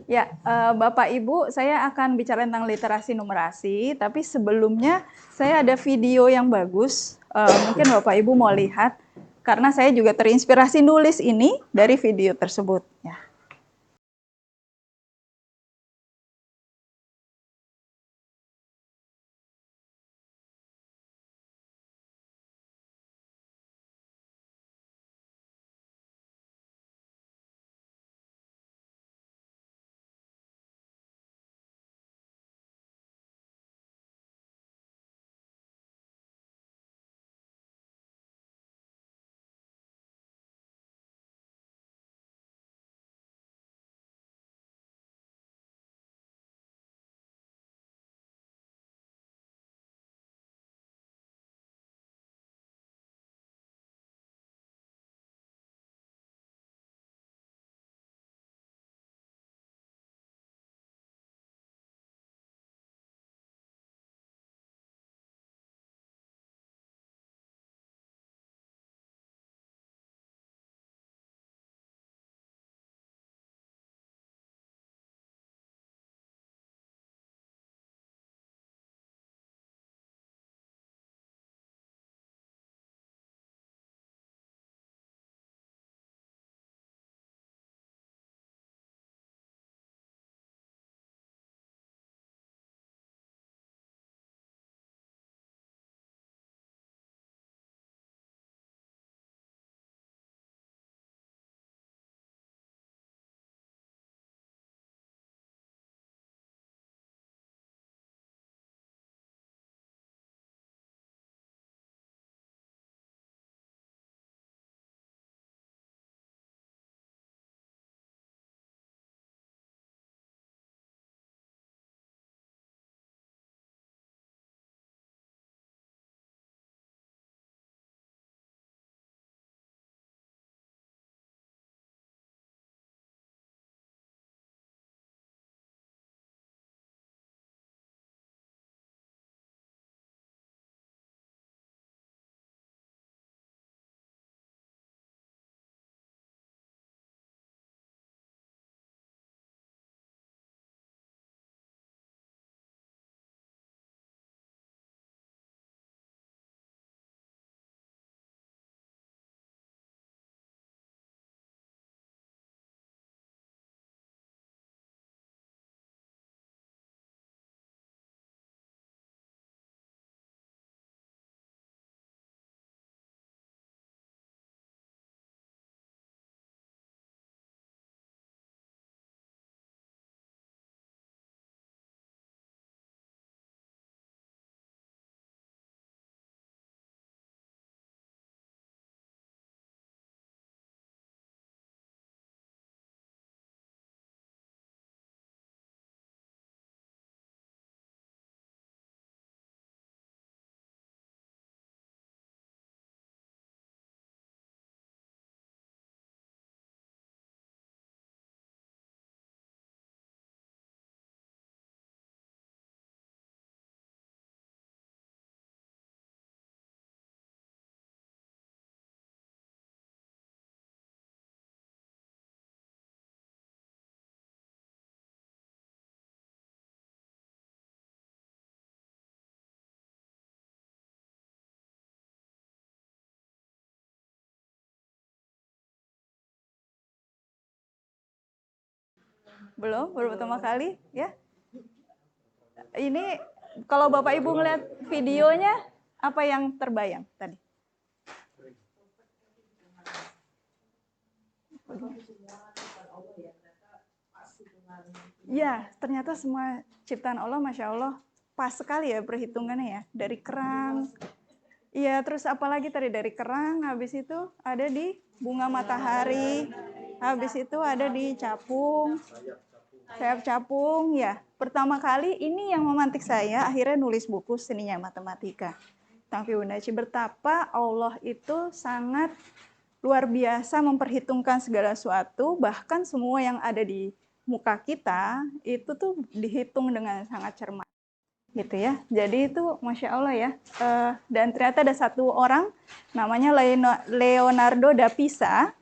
Ya, Bapak Ibu, saya akan bicara tentang literasi numerasi, tapi sebelumnya saya ada video yang bagus. Mungkin Bapak Ibu mau lihat, karena saya juga terinspirasi nulis ini dari video tersebut. Ya. Belum, baru pertama kali, ya. Ini kalau Bapak Ibu ngeliat videonya, apa yang terbayang tadi? Ya, ternyata semua ciptaan Allah, Masya Allah, pas sekali ya perhitungannya ya. Dari kerang, iya, terus apalagi tadi dari kerang, habis itu ada di bunga matahari, habis itu ada di capung, sayap capung, ya. Pertama kali ini yang memantik saya, akhirnya nulis buku Seninya Matematika. Tentang Fibonacci, betapa Allah itu sangat luar biasa memperhitungkan segala sesuatu, bahkan semua yang ada di muka kita itu tuh dihitung dengan sangat cermat, gitu ya. Jadi itu Masya Allah ya. Dan ternyata ada satu orang namanya Leonardo da Pisa,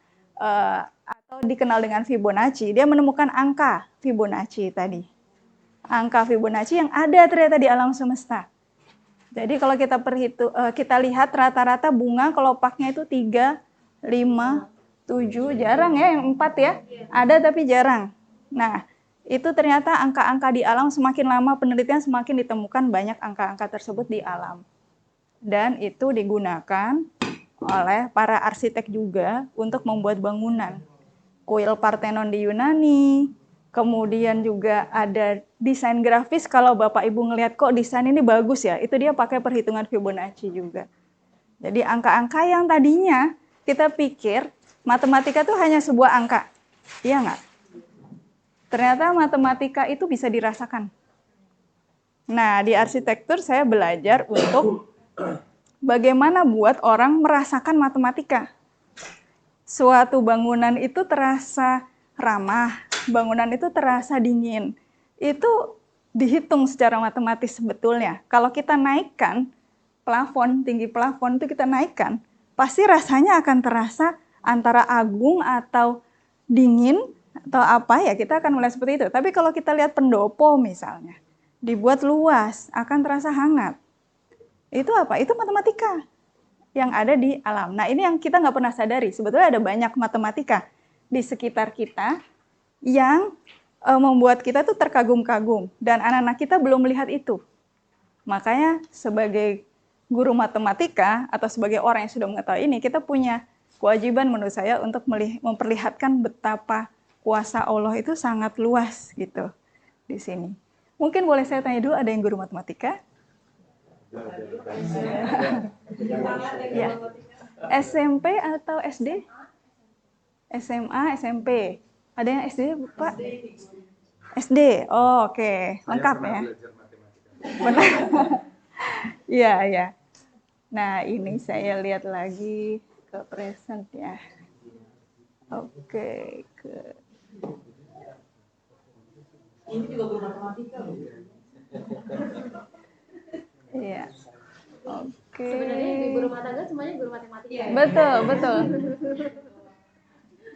atau dikenal dengan Fibonacci, dia menemukan angka Fibonacci tadi. Angka Fibonacci yang ada ternyata di alam semesta. Jadi kalau kita lihat rata-rata bunga kelopaknya itu 3, 5, 7, jarang ya yang 4 ya. Ada tapi jarang. Nah, itu ternyata angka-angka di alam semakin lama penelitian semakin ditemukan banyak angka-angka tersebut di alam. Dan itu digunakan oleh para arsitek juga untuk membuat bangunan. Kuil Parthenon di Yunani, kemudian juga ada desain grafis. Kalau Bapak Ibu ngelihat kok desain ini bagus ya, itu dia pakai perhitungan Fibonacci juga. Jadi angka-angka yang tadinya kita pikir matematika itu hanya sebuah angka. Iya nggak? Ternyata matematika itu bisa dirasakan. Nah, di arsitektur saya belajar untuk bagaimana buat orang merasakan matematika. Suatu bangunan itu terasa ramah, bangunan itu terasa dingin. Itu dihitung secara matematis sebetulnya. Kalau kita naikkan plafon, tinggi plafon itu kita naikkan, pasti rasanya akan terasa antara agung atau dingin atau apa ya, kita akan mulai seperti itu. Tapi kalau kita lihat pendopo misalnya, dibuat luas, akan terasa hangat. Itu apa? Itu matematika yang ada di alam. Nah, ini yang kita nggak pernah sadari. Sebetulnya ada banyak matematika di sekitar kita yang membuat kita tuh terkagum-kagum. Dan anak-anak kita belum melihat itu. Makanya sebagai guru matematika atau sebagai orang yang sudah mengetahui ini, kita punya kewajiban menurut saya untuk memperlihatkan betapa kuasa Allah itu sangat luas gitu di sini. Mungkin boleh saya tanya dulu, ada yang guru matematika? Ya. SMP atau SD? SMA, SMP. Ada yang SD, Pak? SD. Oh, oke. Lengkap ya. Benar. Iya, ya. Nah, ini saya lihat lagi ke present ya. Oke, Ini juga guru matematika loh. Iya. Oke. Sebenarnya ibu rumah tangga semuanya guru matematika. Ya? Betul, betul.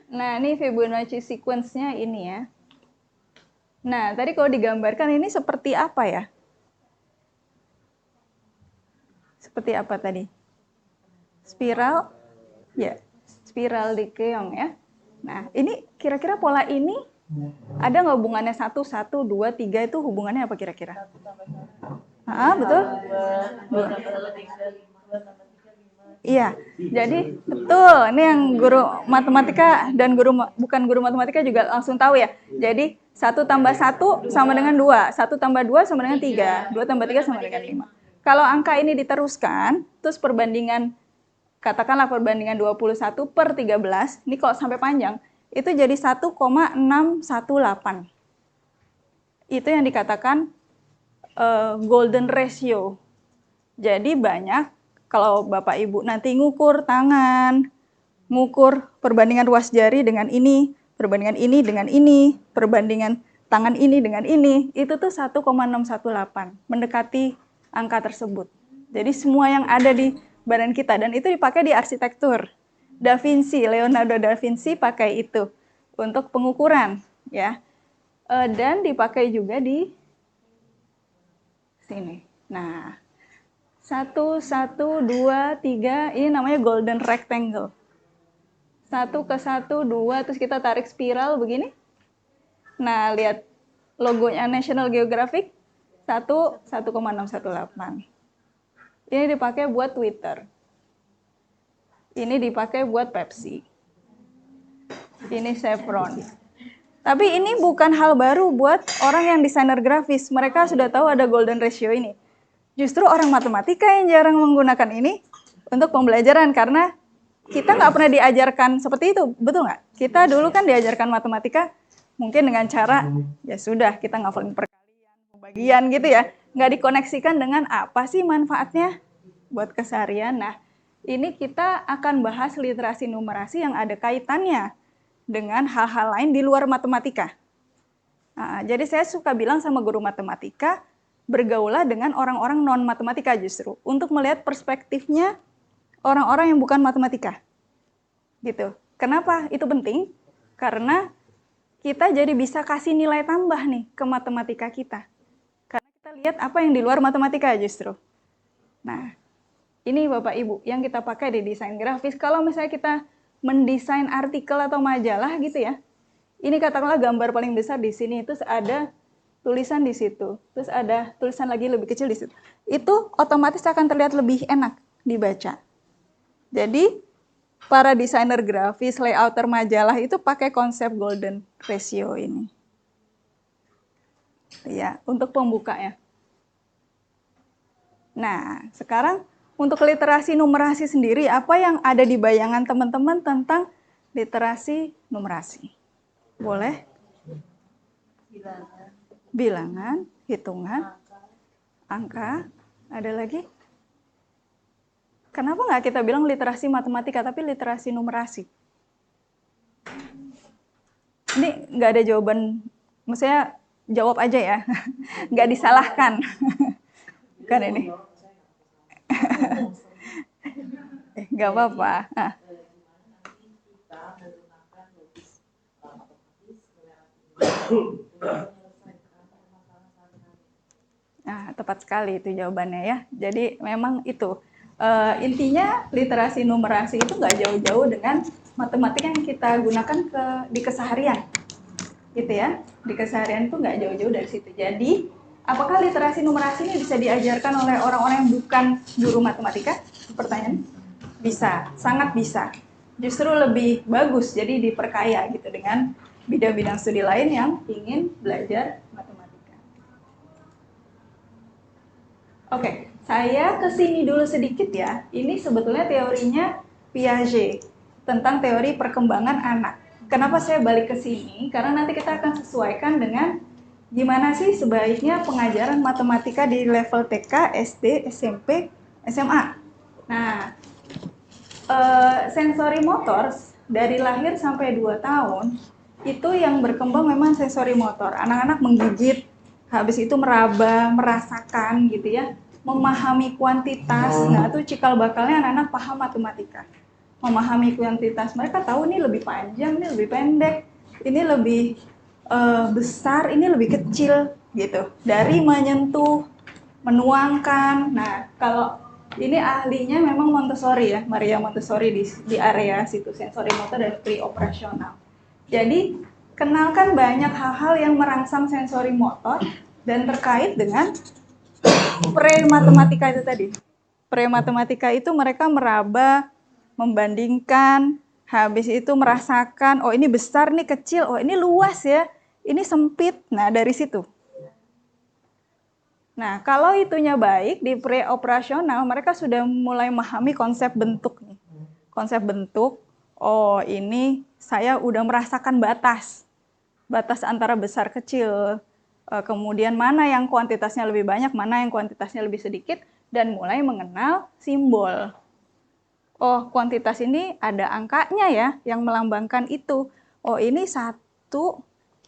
Nah, ini Fibonacci sequence-nya ini ya. Nah, tadi kalau digambarkan ini seperti apa ya? Seperti apa tadi? Spiral? Ya, spiral di keong ya. Nah, ini kira-kira pola ini ada nggak hubungannya 1, 1, 2, 3 itu hubungannya apa kira-kira? Betul? Iya, jadi betul. Ini yang guru matematika dan bukan guru matematika juga langsung tahu ya. Jadi 1 tambah 1 sama dengan 2, 1 tambah 2 sama dengan 3, 2 tambah 3 sama dengan 5. Kalau angka ini diteruskan, terus katakanlah perbandingan 21/13, ini kalau sampai panjang, itu jadi 1,618. Itu yang dikatakan golden ratio. Jadi banyak, kalau Bapak Ibu nanti ngukur tangan, ngukur perbandingan ruas jari dengan ini, perbandingan ini dengan ini, perbandingan tangan ini dengan ini, itu tuh 1,618, mendekati angka tersebut. Jadi semua yang ada di badan kita, dan itu dipakai di arsitektur. Leonardo da Vinci pakai itu untuk pengukuran, ya. Dan dipakai juga di sini. Nah, 1, 1, 2, 3, ini namanya golden rectangle. 1 ke 1, 2, terus kita tarik spiral begini. Nah, lihat logonya National Geographic, 1,618. Ini dipakai buat Twitter. Ini dipakai buat Pepsi. Ini Chevron. Tapi ini bukan hal baru buat orang yang desainer grafis. Mereka sudah tahu ada golden ratio ini. Justru orang matematika yang jarang menggunakan ini untuk pembelajaran, karena kita nggak pernah diajarkan seperti itu, betul nggak? Kita dulu kan diajarkan matematika mungkin dengan cara, ya sudah, kita ngafalin perkalian, pembagian gitu ya. Nggak dikoneksikan dengan apa sih manfaatnya buat keseharian. Nah, ini kita akan bahas literasi numerasi yang ada kaitannya dengan hal-hal lain di luar matematika. Nah, jadi saya suka bilang sama guru matematika, bergaulah dengan orang-orang non-matematika justru, untuk melihat perspektifnya orang-orang yang bukan matematika. Gitu. Kenapa itu penting? Karena kita jadi bisa kasih nilai tambah nih ke matematika kita. Karena kita lihat apa yang di luar matematika justru. Nah, ini Bapak Ibu yang kita pakai di desain grafis. Kalau misalnya kita mendesain artikel atau majalah gitu ya, ini katakanlah gambar paling besar di sini, terus ada tulisan di situ, terus ada tulisan lagi lebih kecil di situ. Itu otomatis akan terlihat lebih enak dibaca. Jadi, para desainer grafis, layouter majalah itu pakai konsep golden ratio ini. Ya, untuk pembuka ya. Nah, sekarang untuk literasi numerasi sendiri, apa yang ada di bayangan teman-teman tentang literasi numerasi? Boleh? Bilangan, hitungan, angka, ada lagi? Kenapa nggak kita bilang literasi matematika, tapi literasi numerasi? Ini nggak ada jawaban, maksudnya jawab aja ya, nggak disalahkan. Kan ini. Nggak apa-apa. Nah, tepat sekali itu jawabannya ya. Jadi memang itu. Intinya literasi numerasi itu nggak jauh-jauh dengan matematika yang kita gunakan di keseharian. Gitu ya. Di keseharian itu nggak jauh-jauh dari situ. Jadi, apakah literasi numerasi ini bisa diajarkan oleh orang-orang yang bukan guru matematika? Pertanyaan? Bisa, sangat bisa. Justru lebih bagus, jadi diperkaya gitu dengan bidang-bidang studi lain yang ingin belajar matematika. Oke, saya kesini dulu sedikit ya. Ini sebetulnya teorinya Piaget tentang teori perkembangan anak. Kenapa saya balik ke sini? Karena nanti kita akan sesuaikan dengan gimana sih sebaiknya pengajaran matematika di level TK, SD, SMP, SMA. Nah, sensori motor dari lahir sampai 2 tahun itu yang berkembang memang sensori motor. Anak-anak menggigit, habis itu meraba, merasakan gitu ya, memahami kuantitas. Nah, itu cikal bakalnya anak-anak paham matematika. Memahami kuantitas, mereka tahu ini lebih panjang, ini lebih pendek, ini lebih besar, ini lebih kecil gitu. Dari menyentuh, menuangkan. Nah, kalau ini ahlinya memang Montessori ya, Maria Montessori di area situ sensori motor dan pre-operasional. Jadi, kenalkan banyak hal-hal yang merangsang sensori motor dan terkait dengan pre-matematika itu tadi. Pre-matematika itu mereka meraba, membandingkan, habis itu merasakan, oh ini besar, ini kecil, oh ini luas ya, ini sempit. Nah, dari situ. Nah, kalau itunya baik, di pre-operasional mereka sudah mulai memahami konsep bentuk nih. Konsep bentuk, oh ini saya udah merasakan batas. Batas antara besar kecil. Kemudian mana yang kuantitasnya lebih banyak, mana yang kuantitasnya lebih sedikit, dan mulai mengenal simbol. Oh, kuantitas ini ada angkanya ya, yang melambangkan itu. Oh, ini 1,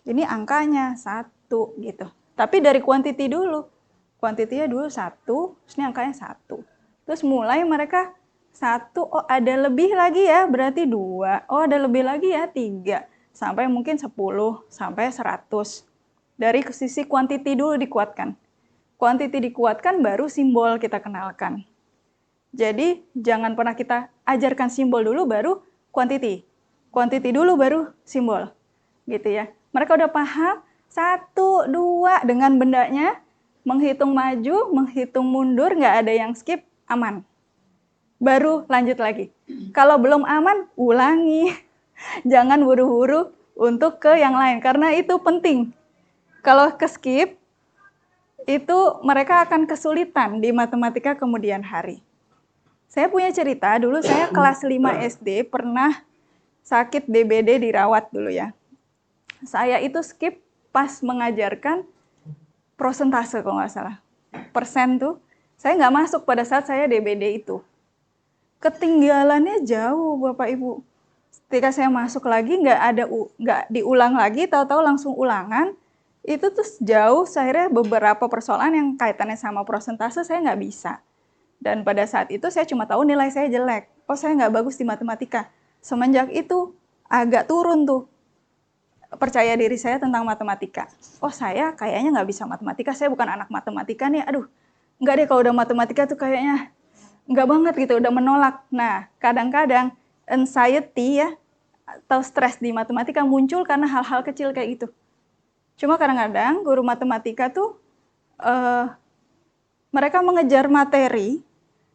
ini angkanya 1, gitu. Tapi dari kuantiti dulu. Kuantitinya dulu 1, terus ini angkanya 1. Terus mulai mereka 1, oh ada lebih lagi ya, berarti 2. Oh, ada lebih lagi ya, 3. Sampai mungkin 10, sampai 100. Dari sisi kuantiti dulu dikuatkan. Kuantiti dikuatkan, baru simbol kita kenalkan. Jadi, jangan pernah kita ajarkan simbol dulu, baru kuantiti. Kuantiti dulu, baru simbol. Gitu ya. Mereka udah paham, 1, 2, dengan bendanya, menghitung maju, menghitung mundur, nggak ada yang skip, aman. Baru lanjut lagi. Kalau belum aman, ulangi. Jangan buru-buru untuk ke yang lain, karena itu penting. Kalau ke skip, itu mereka akan kesulitan di matematika kemudian hari. Saya punya cerita, dulu saya kelas 5 SD pernah sakit DBD dirawat dulu ya. Saya itu skip pas mengajarkan prosentase kalau nggak salah. Persen tuh, saya nggak masuk pada saat saya DBD itu. Ketinggalannya jauh Bapak Ibu. Ketika saya masuk lagi nggak diulang lagi, tahu-tahu langsung ulangan. Itu tuh jauh, akhirnya beberapa persoalan yang kaitannya sama prosentase saya nggak bisa. Dan pada saat itu saya cuma tahu nilai saya jelek. Oh, saya nggak bagus di matematika. Semenjak itu agak turun tuh. percaya diri saya tentang matematika. Oh, saya kayaknya nggak bisa matematika, saya bukan anak matematika nih. Aduh, nggak deh kalau udah matematika tuh kayaknya nggak banget gitu, udah menolak. Nah, kadang-kadang anxiety ya, atau stres di matematika muncul karena hal-hal kecil kayak gitu. Cuma kadang-kadang guru matematika tuh mereka mengejar materi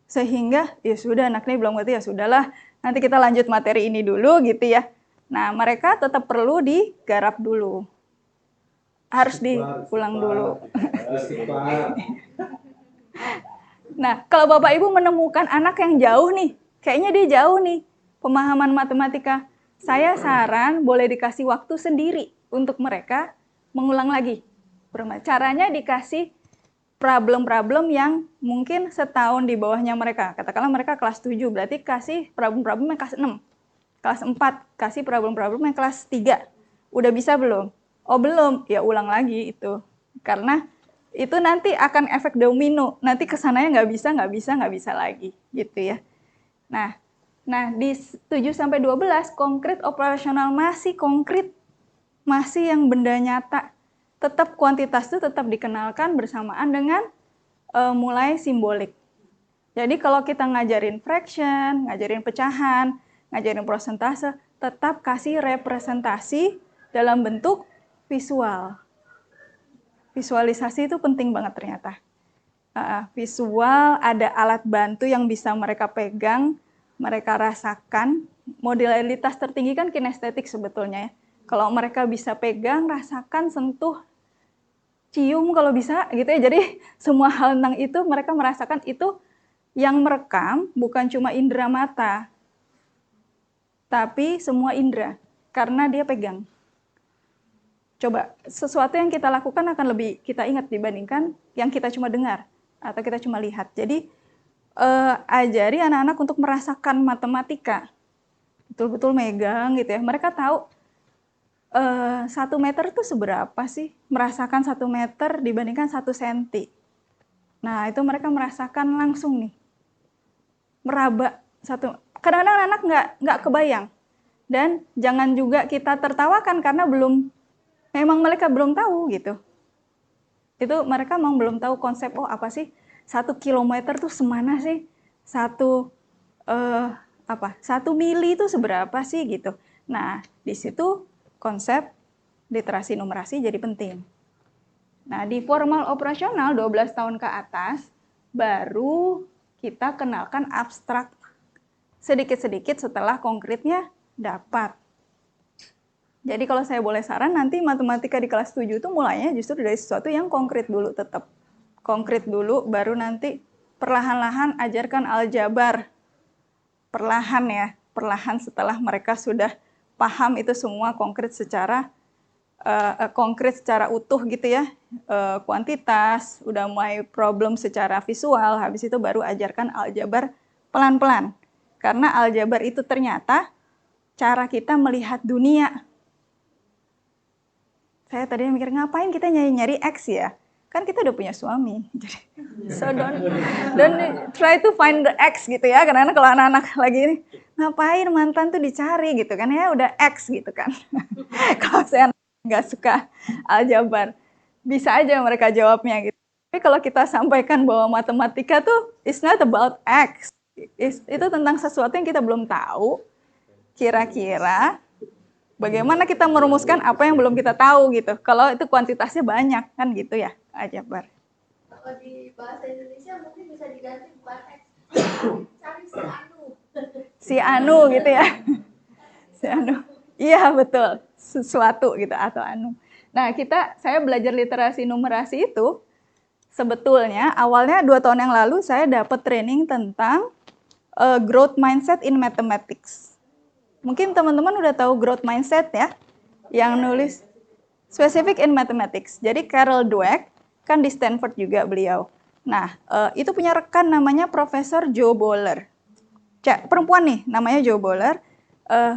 sehingga ya sudah anak ini belum ngerti ya sudahlah nanti kita lanjut materi ini dulu gitu ya. Nah mereka tetap perlu digarap dulu, harus diulang dulu. Nah kalau Bapak Ibu menemukan anak yang jauh nih, kayaknya dia jauh nih pemahaman matematika, saya saran boleh dikasih waktu sendiri untuk mereka mengulang lagi. Caranya dikasih problem-problem yang mungkin setahun di bawahnya mereka. Katakanlah mereka kelas 7, berarti kasih problem-problem yang kelas 6. Kelas 4, kasih problem-problem yang kelas 3. Udah bisa belum? Oh belum, ya ulang lagi itu. Karena itu nanti akan efek domino. Nanti kesananya nggak bisa lagi. Gitu ya. Nah di 7-12, konkret operasional masih konkret. Masih yang benda nyata. Tetap kuantitas itu tetap dikenalkan bersamaan dengan mulai simbolik. Jadi kalau kita ngajarin fraction, ngajarin pecahan, ngajarin prosentase, tetap kasih representasi dalam bentuk visual. Visualisasi itu penting banget ternyata. Visual, ada alat bantu yang bisa mereka pegang, mereka rasakan. Modalitas tertinggi kan kinestetik sebetulnya ya. Kalau mereka bisa pegang, rasakan, sentuh, cium kalau bisa gitu ya. Jadi semua hal tentang itu mereka merasakan itu yang merekam bukan cuma indera mata, tapi semua indera karena dia pegang. Coba sesuatu yang kita lakukan akan lebih kita ingat dibandingkan yang kita cuma dengar atau kita cuma lihat. Jadi ajari anak-anak untuk merasakan matematika, betul-betul megang gitu ya. Mereka tahu 1 meter itu seberapa sih? Merasakan 1 meter dibandingkan 1 senti. Nah, itu mereka merasakan langsung nih. Meraba satu. Kadang-kadang anak nggak kebayang. Dan jangan juga kita tertawakan karena memang mereka belum tahu gitu. Itu mereka memang belum tahu konsep, oh apa sih 1 kilometer tuh semana sih? 1 mili itu seberapa sih gitu. Nah, di situ konsep literasi numerasi jadi penting. Nah, di formal operasional 12 tahun ke atas, baru kita kenalkan abstrak sedikit-sedikit setelah konkretnya dapat. Jadi kalau saya boleh saran, nanti matematika di kelas 7 itu mulainya justru dari sesuatu yang konkret dulu tetap. Konkret dulu, baru nanti perlahan-lahan ajarkan aljabar. Perlahan setelah mereka sudah paham itu semua konkret secara utuh gitu ya, kuantitas, udah mulai problem secara visual, habis itu baru ajarkan aljabar pelan-pelan. Karena aljabar itu ternyata cara kita melihat dunia. Saya tadi mikir ngapain kita nyari-nyari X ya? Kan kita udah punya suami. Jadi, so don't try to find the X gitu ya. Karena kalau anak-anak lagi ini, ngapain mantan tuh dicari gitu kan ya, udah X gitu kan. Kalau saya nggak suka aljabar, bisa aja mereka jawabnya gitu. Tapi kalau kita sampaikan bahwa matematika tuh it's not about X, itu tentang sesuatu yang kita belum tahu, kira-kira bagaimana kita merumuskan apa yang belum kita tahu gitu. Kalau itu kuantitasnya banyak kan gitu ya, aljabar. Kalau di bahasa Indonesia mungkin bisa diganti bukan X, cari si anu gitu ya. Si anu. Iya betul, sesuatu gitu atau anu. Nah saya belajar literasi numerasi itu sebetulnya awalnya 2 tahun yang lalu saya dapat training tentang growth mindset in mathematics. Mungkin teman-teman udah tahu growth mindset ya, yang nulis specific in mathematics. Jadi Carol Dweck kan di Stanford juga beliau. Nah itu punya rekan namanya Profesor Joe Boller. Perempuan nih namanya Joe Boller.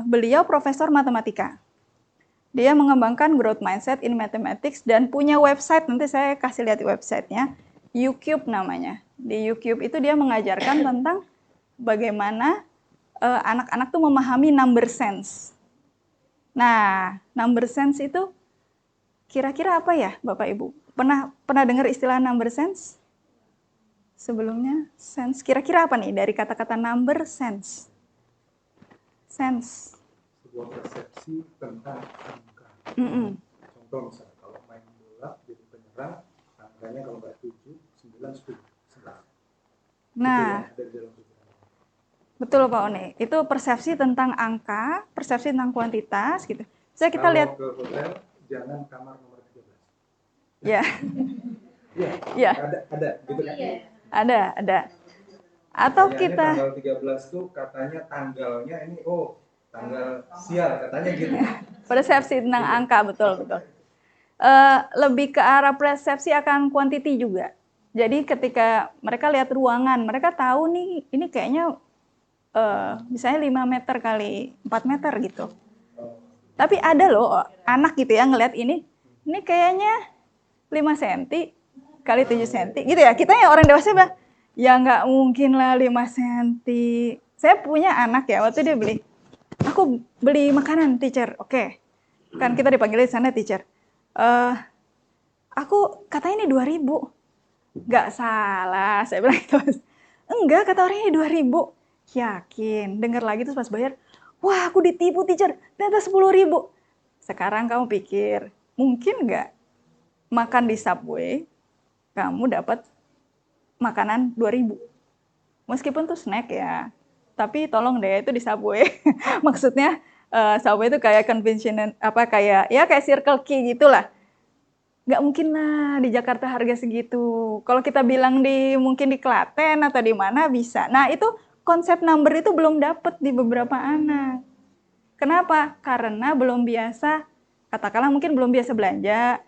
Beliau profesor matematika. Dia mengembangkan growth mindset in mathematics dan punya website, nanti saya kasih lihat websitenya, YouCube namanya. Di YouCube itu dia mengajarkan tentang bagaimana anak-anak tuh memahami number sense. Nah, number sense itu kira-kira apa ya, Bapak Ibu? Pernah dengar istilah number sense? Sebelumnya, sense. Kira-kira apa nih dari kata-kata number sense? Sense. Sebuah persepsi tentang angka. Mm-mm. Contoh misalnya kalau main bola jadi penyerang, angkanya kalau nggak 7, 9, 10, 11. Nah, Itu ya, ada di dalam pikiran. betul Pak One. Itu persepsi tentang angka, persepsi tentang kuantitas gitu. Saya kita Kalau lihat ke hotel, jangan kamar nomor 13. ya, Iya, ya, ada gitu kan. ada. Atau Kayaknya kita tanggal 13 tuh katanya tanggalnya ini tanggal sial katanya gitu. persepsi tentang angka, betul. Lebih ke arah persepsi akan quantity juga. Jadi ketika mereka lihat ruangan, mereka tahu nih ini kayaknya misalnya 5 meter kali 4 meter gitu. Tapi ada loh anak gitu ya ngelihat ini kayaknya 5 cm kali 7 cm gitu ya. Kita yang orang dewasa bah, ya nggak mungkin lah 5 cm. Saya punya anak ya, waktu dia beli, aku beli makanan teacher, oke. Kan kita dipanggil di sana teacher. Aku katanya ini 2.000. Nggak salah, saya bilang gitu. Enggak, kata orangnya 2.000. Yakin, dengar lagi terus pas bayar, wah aku ditipu teacher, ternyata 10.000. Sekarang kamu pikir, mungkin nggak makan di Subway, kamu dapat makanan 2.000. Meskipun tuh snack ya, tapi tolong deh itu di Subway. Maksudnya Subway itu kayak conventional, kayak Circle K gitulah. Nggak mungkin lah di Jakarta harga segitu. Kalau kita bilang mungkin di Klaten atau di mana bisa. Nah itu konsep number itu belum dapet di beberapa anak. Kenapa? Karena belum biasa, katakanlah mungkin belum biasa belanja,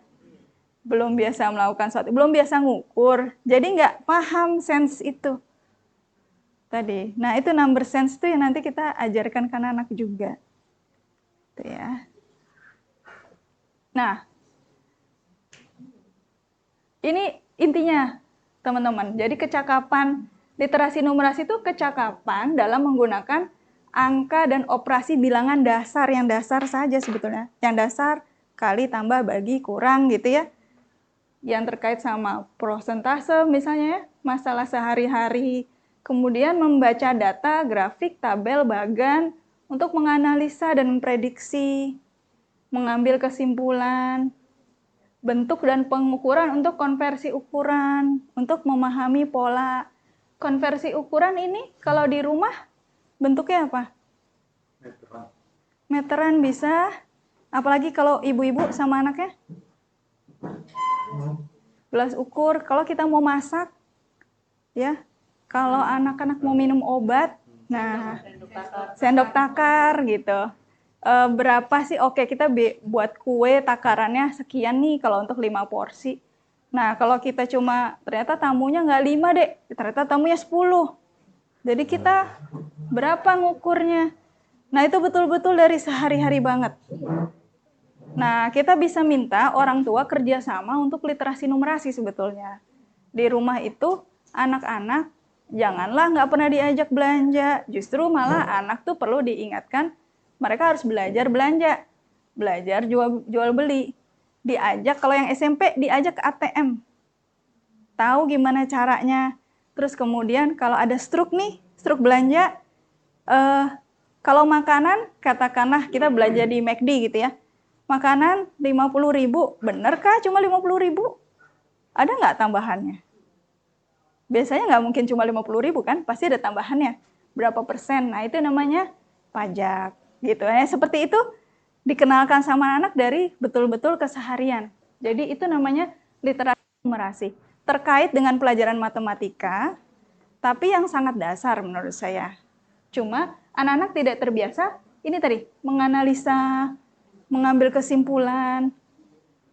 belum biasa melakukan sesuatu, belum biasa ngukur. Jadi nggak paham sense itu tadi. Nah itu number sense itu yang nanti kita ajarkan ke anak juga. Itu ya. Nah, ini intinya, teman-teman. Jadi kecakapan literasi numerasi itu kecakapan dalam menggunakan angka dan operasi bilangan dasar, yang dasar saja sebetulnya. Yang dasar kali, tambah, bagi, kurang gitu ya. Yang terkait sama prosentase misalnya ya, masalah sehari-hari. Kemudian membaca data, grafik, tabel, bagan untuk menganalisa dan memprediksi, mengambil kesimpulan, bentuk dan pengukuran untuk konversi ukuran, untuk memahami pola. Konversi ukuran ini kalau di rumah bentuknya apa? Meteran. Meteran bisa, apalagi kalau ibu-ibu sama anaknya. Gelas ukur, kalau kita mau masak, ya, kalau anak-anak mau minum obat, nah, sendok takar gitu. Berapa sih? Oke, kita buat kue takarannya sekian nih kalau untuk 5 porsi. Nah, kalau kita cuma ternyata tamunya nggak 5 deh, ternyata tamunya 10. Jadi kita berapa ngukurnya? Nah, itu betul-betul dari sehari-hari banget. Nah, kita bisa minta orang tua kerjasama untuk literasi numerasi sebetulnya. Di rumah itu, anak-anak janganlah nggak pernah diajak belanja. Justru malah anak tuh perlu diingatkan, mereka harus belajar belanja. Belajar jual beli. Diajak, kalau yang SMP, diajak ke ATM. Tahu gimana caranya. Terus kemudian kalau ada struk nih, struk belanja, kalau makanan, katakanlah kita belanja di McD gitu ya. Makanan 50.000, benerkah cuma 50.000? Ada nggak tambahannya? Biasanya nggak mungkin cuma 50.000 kan, pasti ada tambahannya. Berapa persen? Nah itu namanya pajak. Gitu. Seperti itu dikenalkan sama anak dari betul-betul keseharian. Jadi itu namanya literasi numerasi. Terkait dengan pelajaran matematika, tapi yang sangat dasar menurut saya. Cuma anak-anak tidak terbiasa, ini tadi, menganalisa, mengambil kesimpulan,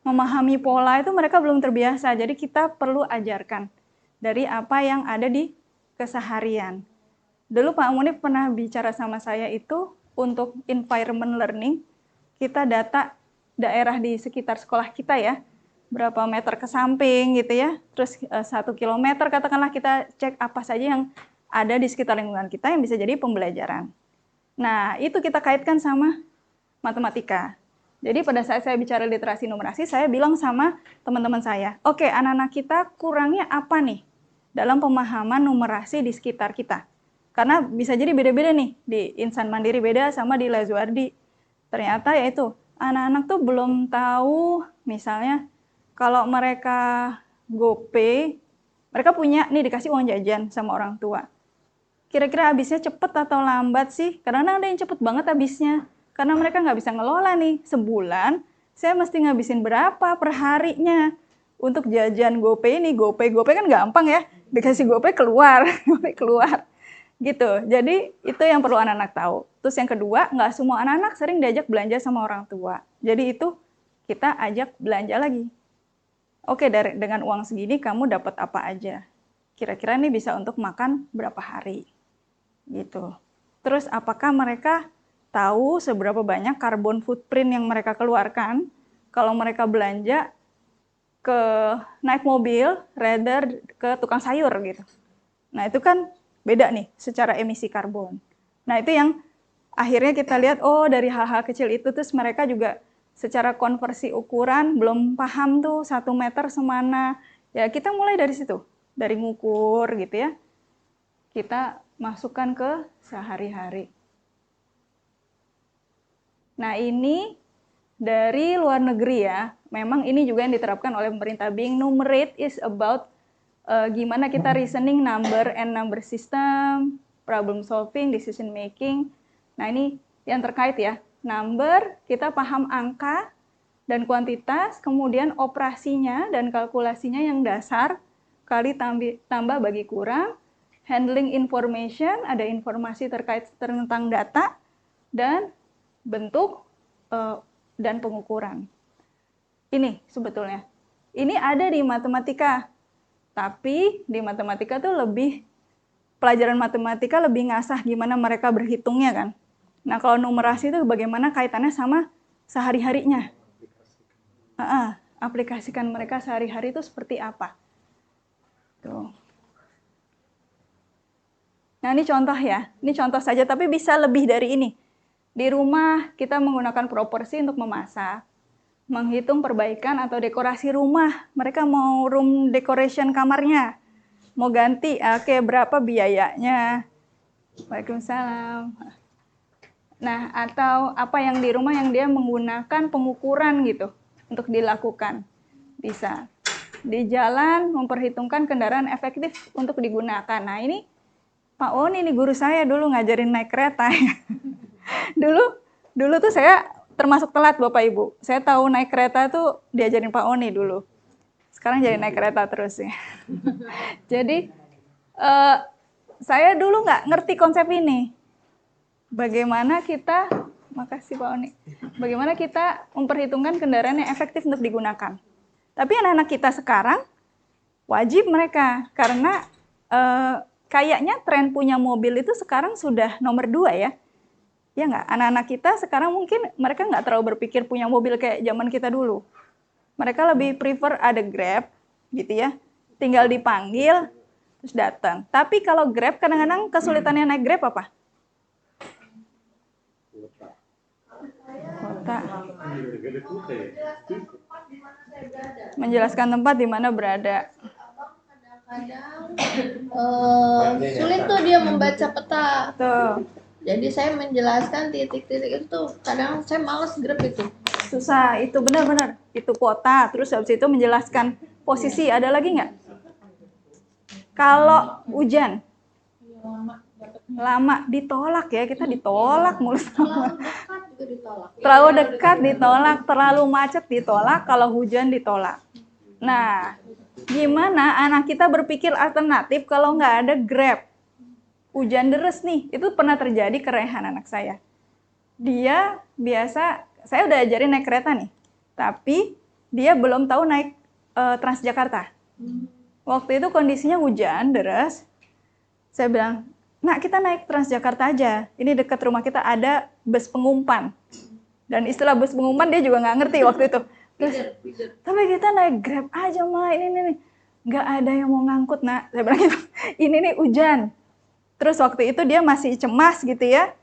memahami pola itu mereka belum terbiasa. Jadi kita perlu ajarkan dari apa yang ada di keseharian. Dulu Pak Munif pernah bicara sama saya itu untuk environment learning, kita data daerah di sekitar sekolah kita ya, berapa meter ke samping gitu ya, terus 1 kilometer katakanlah kita cek apa saja yang ada di sekitar lingkungan kita yang bisa jadi pembelajaran. Nah, itu kita kaitkan sama matematika. Jadi pada saat saya bicara literasi numerasi, saya bilang sama teman-teman saya, oke, anak-anak kita kurangnya apa nih dalam pemahaman numerasi di sekitar kita? Karena bisa jadi beda-beda nih, di Insan Mandiri beda sama di Lazuardi. Ternyata yaitu, anak-anak tuh belum tahu, misalnya, kalau mereka GoPay, mereka punya nih dikasih uang jajan sama orang tua. Kira-kira habisnya cepet atau lambat sih? Karena ada yang cepet banget habisnya. Karena mereka nggak bisa ngelola nih. Sebulan, saya mesti ngabisin berapa per harinya untuk jajan GoPay ini. GoPay kan gampang ya. Dikasih GoPay keluar, GoPay keluar. Gitu. Jadi itu yang perlu anak-anak tahu. Terus yang kedua, nggak semua anak-anak sering diajak belanja sama orang tua. Jadi itu kita ajak belanja lagi. Oke, dengan uang segini kamu dapat apa aja? Kira-kira ini bisa untuk makan berapa hari? Gitu. Terus apakah mereka tahu seberapa banyak carbon footprint yang mereka keluarkan kalau mereka belanja ke naik mobil, rather ke tukang sayur gitu. Nah itu kan beda nih secara emisi karbon. Nah itu yang akhirnya kita lihat, oh dari hal-hal kecil itu terus mereka juga secara konversi ukuran belum paham tuh 1 meter semana. Ya kita mulai dari situ, dari ngukur gitu ya. Kita masukkan ke sehari-hari. Nah ini dari luar negeri ya, memang ini juga yang diterapkan oleh pemerintah. Being numerate is about gimana kita reasoning number and number system, problem solving, decision making. Nah ini yang terkait ya, number kita paham angka dan kuantitas, kemudian operasinya dan kalkulasinya yang dasar, kali tambah bagi kurang, handling information, ada informasi terkait tentang data, dan bentuk dan pengukuran. Ini sebetulnya. Ini ada di matematika. Tapi di matematika tuh lebih, pelajaran matematika lebih ngasah gimana mereka berhitungnya kan. Nah kalau numerasi itu bagaimana kaitannya sama sehari-harinya. Aplikasikan mereka sehari-hari itu seperti apa. Tuh. Nah ini contoh ya, ini contoh saja tapi bisa lebih dari ini. Di rumah kita menggunakan proporsi untuk memasak, menghitung perbaikan atau dekorasi rumah. Mereka mau room decoration kamarnya, mau ganti, oke berapa biayanya? Waalaikumsalam. Nah atau apa yang di rumah yang dia menggunakan pengukuran gitu untuk dilakukan, bisa. Di jalan memperhitungkan kendaraan efektif untuk digunakan. Nah ini Pak Oni, ini guru saya dulu ngajarin naik kereta. Dulu tuh saya termasuk telat Bapak Ibu. Saya tahu naik kereta tuh diajarin Pak Oni dulu. Sekarang jadi naik kereta terus ya. Jadi saya dulu nggak ngerti konsep ini. Bagaimana kita, makasih Pak Oni. Bagaimana kita memperhitungkan kendaraan yang efektif untuk digunakan. Tapi anak-anak kita sekarang wajib mereka karena kayaknya tren punya mobil itu sekarang sudah nomor 2 ya. Ya nggak? Anak-anak kita sekarang mungkin mereka nggak terlalu berpikir punya mobil kayak zaman kita dulu. Mereka lebih prefer ada Grab gitu ya. Tinggal dipanggil, terus datang. Tapi kalau Grab kadang-kadang kesulitannya naik Grab apa? Kota. Menjelaskan tempat di mana berada. Kadang sulit tuh dia membaca peta. Tuh. Jadi saya menjelaskan titik-titik itu tuh kadang saya males Grab itu. Susah, itu benar-benar. Itu kota, terus habis itu menjelaskan posisi. Ada lagi nggak? Kalau hujan, lama ditolak ya, kita ditolak mulu sama. Terlalu dekat ditolak, terlalu macet ditolak, kalau hujan ditolak. Nah, gimana anak kita berpikir alternatif kalau nggak ada Grab? Hujan deres nih, itu pernah terjadi ke Rehan anak saya. Dia biasa, saya udah ajarin naik kereta nih, tapi dia belum tahu naik Transjakarta. Waktu itu kondisinya hujan deras, saya bilang, nak kita naik Transjakarta aja, ini dekat rumah kita ada bus pengumpan. Dan istilah bus pengumpan dia juga nggak ngerti waktu itu. Terus, tapi kita naik Grab aja mah, ini nggak ada yang mau ngangkut nak. Saya bilang gitu, ini nih hujan. Terus waktu itu dia masih cemas gitu ya.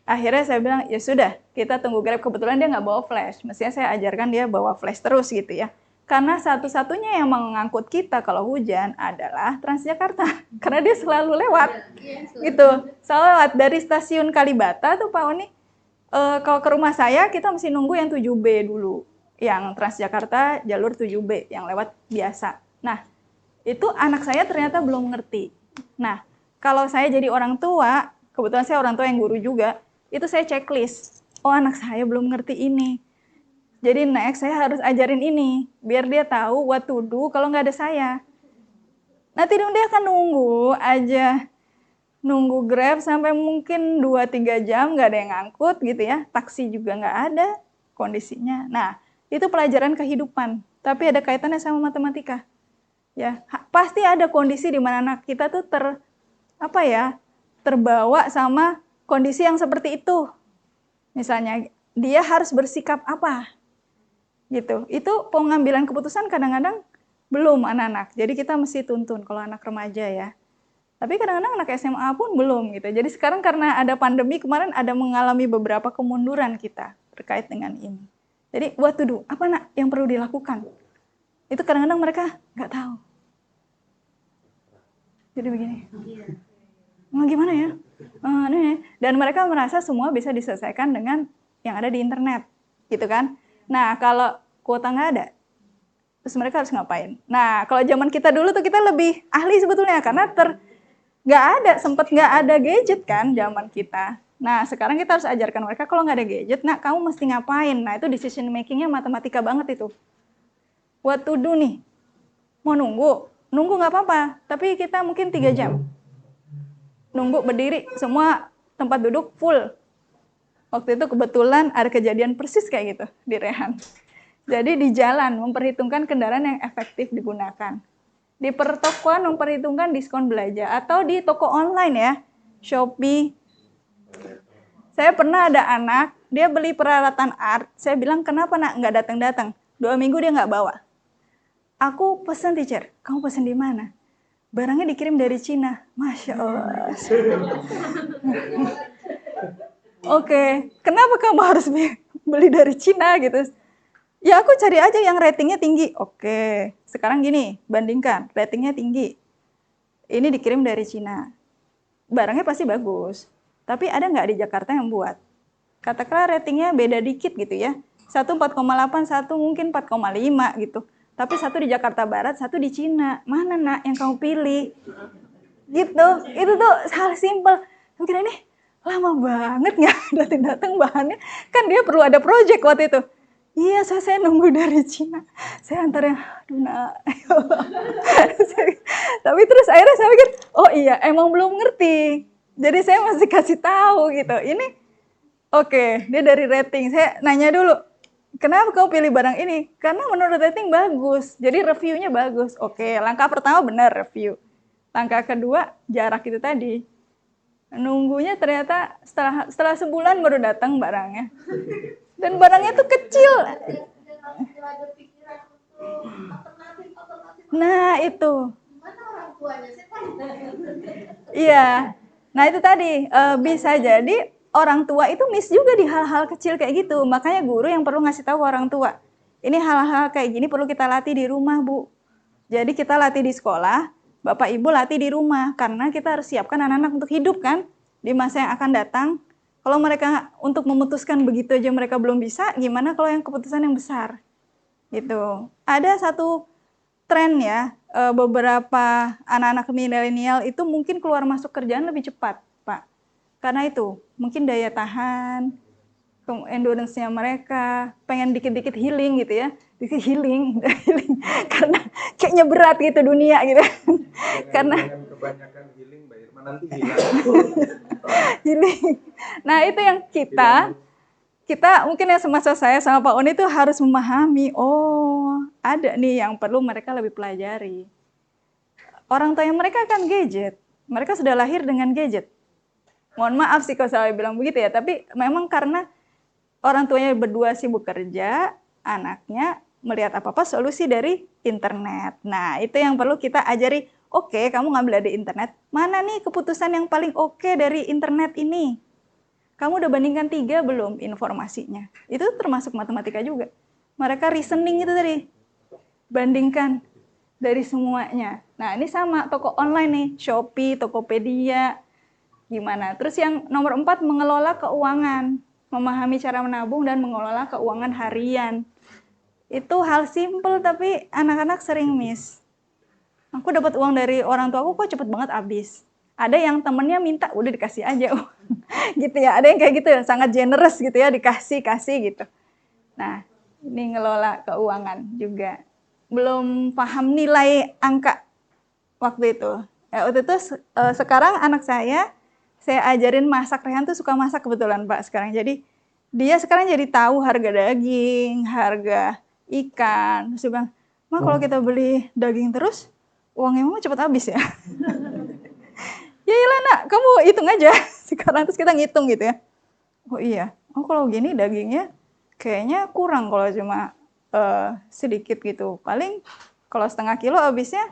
Akhirnya saya bilang, ya sudah, kita tunggu Grab. Kebetulan dia nggak bawa flash. Mestinya saya ajarkan dia bawa flash terus gitu ya. Karena satu-satunya yang mengangkut kita kalau hujan adalah Transjakarta. Karena dia selalu lewat. Gitu. Selalu lewat dari stasiun Kalibata tuh Pak Oni. Kalau ke rumah saya, kita mesti nunggu yang 7B dulu. Yang Transjakarta jalur 7B, yang lewat biasa. Nah, itu anak saya ternyata belum ngerti. Nah, kalau saya jadi orang tua, kebetulan saya orang tua yang guru juga, itu saya checklist. Oh, anak saya belum ngerti ini. Jadi next saya harus ajarin ini, biar dia tahu what to do kalau nggak ada saya. Nanti dia akan nunggu aja. Nunggu Grab sampai mungkin 2-3 jam nggak ada yang ngangkut gitu ya. Taksi juga nggak ada kondisinya. Nah, itu pelajaran kehidupan. Tapi ada kaitannya sama matematika. Ya, pasti ada kondisi di mana anak kita tuh terbawa sama kondisi yang seperti itu. Misalnya dia harus bersikap apa? Gitu. Itu pengambilan keputusan kadang-kadang belum anak-anak. Jadi kita mesti tuntun kalau anak remaja ya. Tapi kadang-kadang anak SMA pun belum gitu. Jadi sekarang karena ada pandemi kemarin ada mengalami beberapa kemunduran kita terkait dengan ini. Jadi what to do? Apa nak yang perlu dilakukan? Itu kadang-kadang mereka nggak tahu. Jadi begini. Gimana ya? Dan mereka merasa semua bisa diselesaikan dengan yang ada di internet. Gitu kan? Nah, kalau kuota nggak ada, terus mereka harus ngapain? Nah, kalau zaman kita dulu tuh kita lebih ahli sebetulnya karena sempat nggak ada gadget kan zaman kita. Nah, sekarang kita harus ajarkan mereka kalau nggak ada gadget, nah kamu mesti ngapain? Nah, itu decision making-nya matematika banget itu. What to do nih? Mau nunggu? Nunggu nggak apa-apa, tapi kita mungkin 3 jam. Nunggu berdiri, semua tempat duduk full. Waktu itu kebetulan ada kejadian persis kayak gitu di Rehan. Jadi di jalan memperhitungkan kendaraan yang efektif digunakan. Di pertokoan memperhitungkan diskon belanja. Atau di toko online ya, Shopee. Saya pernah ada anak, dia beli peralatan art. Saya bilang, kenapa nak nggak datang-datang? 2 minggu dia nggak bawa. Aku pesen teacher, kamu pesen di mana? Barangnya dikirim dari Cina. Masya Allah. Oke, kenapa kamu harus beli dari Cina gitu? Ya aku cari aja yang ratingnya tinggi. Oke, sekarang gini, bandingkan. Ratingnya tinggi. Ini dikirim dari Cina. Barangnya pasti bagus. Tapi ada nggak di Jakarta yang buat? Katakanlah ratingnya beda dikit gitu ya. Satu 4,8, satu mungkin 4,5 gitu. Tapi satu di Jakarta Barat, satu di Cina. Mana nak yang kamu pilih? Gitu. Itu tuh hal simpel. Mungkin ini lama banget nggak datang bahannya. Kan dia perlu ada project waktu itu. Iya, saya nunggu dari Cina. Saya antar yang, aduh nak. Tapi terus akhirnya saya pikir, oh iya, emang belum ngerti. Jadi saya masih kasih tahu gitu. Ini, oke, dia dari rating. Saya nanya dulu, kenapa kamu pilih barang ini? Karena menurut rating bagus. Jadi reviewnya bagus. Oke, langkah pertama benar review. Langkah kedua, jarak itu tadi. Nunggunya ternyata setelah sebulan baru datang barangnya. Dan barangnya tuh kecil. Nah, itu. Iya. Nah, itu tadi. Bisa jadi orang tua itu miss juga di hal-hal kecil kayak gitu. Makanya guru yang perlu ngasih tahu ke orang tua. Ini hal-hal kayak gini perlu kita latih di rumah, Bu. Jadi kita latih di sekolah, Bapak Ibu latih di rumah. Karena kita harus siapkan anak-anak untuk hidup kan. Di masa yang akan datang. Kalau mereka untuk memutuskan begitu aja mereka belum bisa, gimana kalau yang keputusan yang besar? Gitu. Ada satu tren ya, beberapa anak-anak milenial itu mungkin keluar masuk kerjaan lebih cepat, Pak. Karena itu, mungkin daya tahan, endurance-nya mereka, pengen dikit-dikit healing gitu ya. Dikit healing. Karena kayaknya berat gitu dunia gitu. Karena kebanyakan healing, Mbak Irma, nanti hilang. healing. Nah, itu yang kita mungkin ya semasa saya sama Pak Oni itu harus memahami, oh, ada nih yang perlu mereka lebih pelajari. Orang tua mereka kan gadget. Mereka sudah lahir dengan gadget. Mohon maaf sih kalau saya bilang begitu ya, tapi memang karena orang tuanya berdua sibuk kerja, anaknya melihat apa-apa solusi dari internet. Nah, itu yang perlu kita ajari. Oke, kamu ngambil dari internet. Mana nih keputusan yang paling oke dari internet ini? Kamu udah bandingkan 3 belum informasinya? Itu termasuk matematika juga. Mereka reasoning itu tadi. Bandingkan dari semuanya. Nah, ini sama toko online nih, Shopee, Tokopedia, gimana. Terus yang nomor 4, mengelola keuangan. Memahami cara menabung dan mengelola keuangan harian. Itu hal simple tapi anak-anak sering miss. Aku dapat uang dari orang tuaku kok cepet banget habis. Ada yang temennya minta, udah dikasih aja. Gitu ya, ada yang kayak gitu, sangat generous gitu ya, kasih gitu. Nah, ini ngelola keuangan juga. Belum paham nilai angka waktu itu. Waktu itu sekarang anak saya ajarin masak. Rehan tuh suka masak kebetulan Pak sekarang. Jadi dia sekarang jadi tahu harga daging, harga ikan. Terus dia bilang, "Ma, kalau kita beli daging terus, uangnya Mama cepet habis ya." Ya iyalah nak, kamu hitung aja. Sekarang terus kita ngitung gitu ya. Oh iya, kalau gini dagingnya kayaknya kurang kalau cuma sedikit gitu. Paling kalau setengah kilo habisnya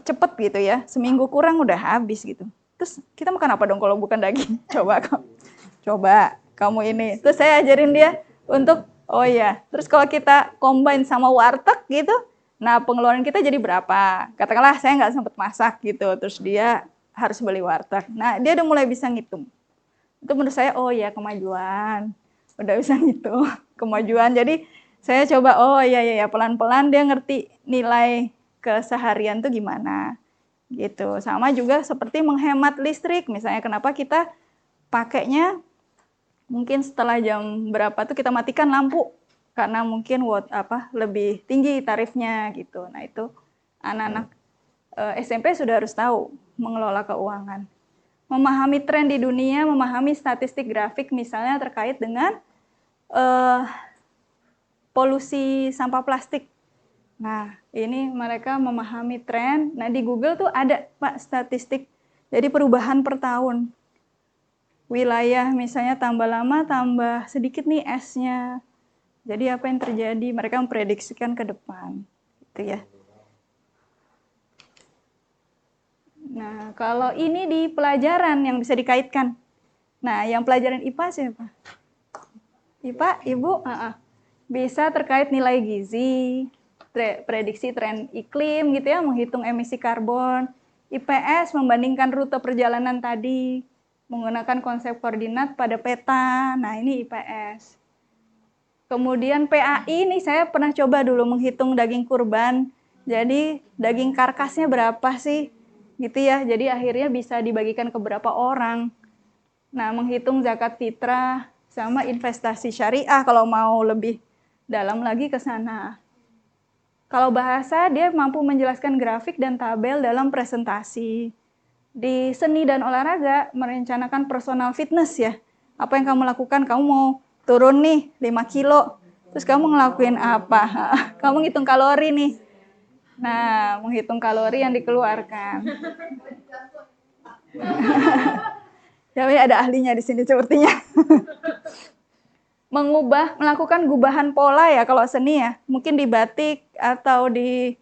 cepet gitu ya. Seminggu kurang udah habis gitu. Terus kita makan apa dong kalau bukan daging? Coba kamu ini. Terus saya ajarin dia untuk, oh iya, terus kalau kita combine sama warteg gitu, nah pengeluaran kita jadi berapa? Katakanlah saya nggak sempat masak gitu, terus dia harus beli warteg. Nah dia udah mulai bisa ngitung. Itu menurut saya, oh ya kemajuan. Udah bisa ngitung, kemajuan. Jadi saya coba, oh iya, pelan-pelan dia ngerti nilai keseharian tuh gimana. Gitu. Sama juga seperti menghemat listrik. Misalnya kenapa kita pakainya mungkin setelah jam berapa tuh kita matikan lampu. Karena mungkin lebih tinggi tarifnya gitu. Nah itu anak-anak SMP sudah harus tahu mengelola keuangan. Memahami tren di dunia, memahami statistik grafik misalnya terkait dengan polusi sampah plastik. Nah, ini mereka memahami tren. Nah, di Google tuh ada Pak statistik. Jadi perubahan per tahun. Wilayah misalnya tambah lama, tambah sedikit nih esnya. Jadi apa yang terjadi? Mereka memprediksikan ke depan. Gitu ya. Nah, kalau ini di pelajaran yang bisa dikaitkan. Nah, yang pelajaran IPA siapa? IPA, Ibu? Bisa terkait nilai gizi, prediksi tren iklim gitu ya, menghitung emisi karbon. IPS membandingkan rute perjalanan tadi, menggunakan konsep koordinat pada peta. Nah, ini IPS. Kemudian PAI nih saya pernah coba dulu menghitung daging kurban. Jadi daging karkasnya berapa sih? Gitu ya. Jadi akhirnya bisa dibagikan ke berapa orang. Nah, menghitung zakat fitrah sama investasi syariah kalau mau lebih dalam lagi ke sana. Kalau bahasa dia mampu menjelaskan grafik dan tabel dalam presentasi. Di seni dan olahraga merencanakan personal fitness ya. Apa yang kamu lakukan? Kamu mau turun nih 5 kilo. Terus kamu ngelakuin apa? Kamu ngitung kalori nih. Nah, menghitung kalori yang dikeluarkan. Jadi ada ahlinya di sini sepertinya. Melakukan gubahan pola ya kalau seni ya. Mungkin di batik atau di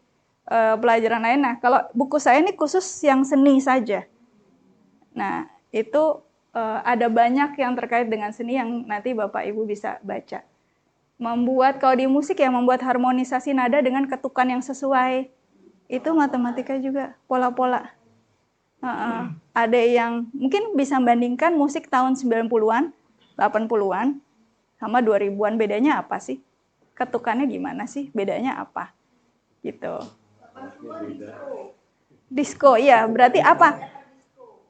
pelajaran lain. Nah, kalau buku saya ini khusus yang seni saja. Nah, itu ada banyak yang terkait dengan seni yang nanti Bapak Ibu bisa baca. Kalau di musik ya, membuat harmonisasi nada dengan ketukan yang sesuai. Itu matematika juga, pola-pola. Ada yang mungkin bisa bandingkan musik tahun 90-an, 80-an, sama 2000-an. Bedanya apa sih? Ketukannya gimana sih? Bedanya apa? Gitu. Disco, ya. Berarti apa?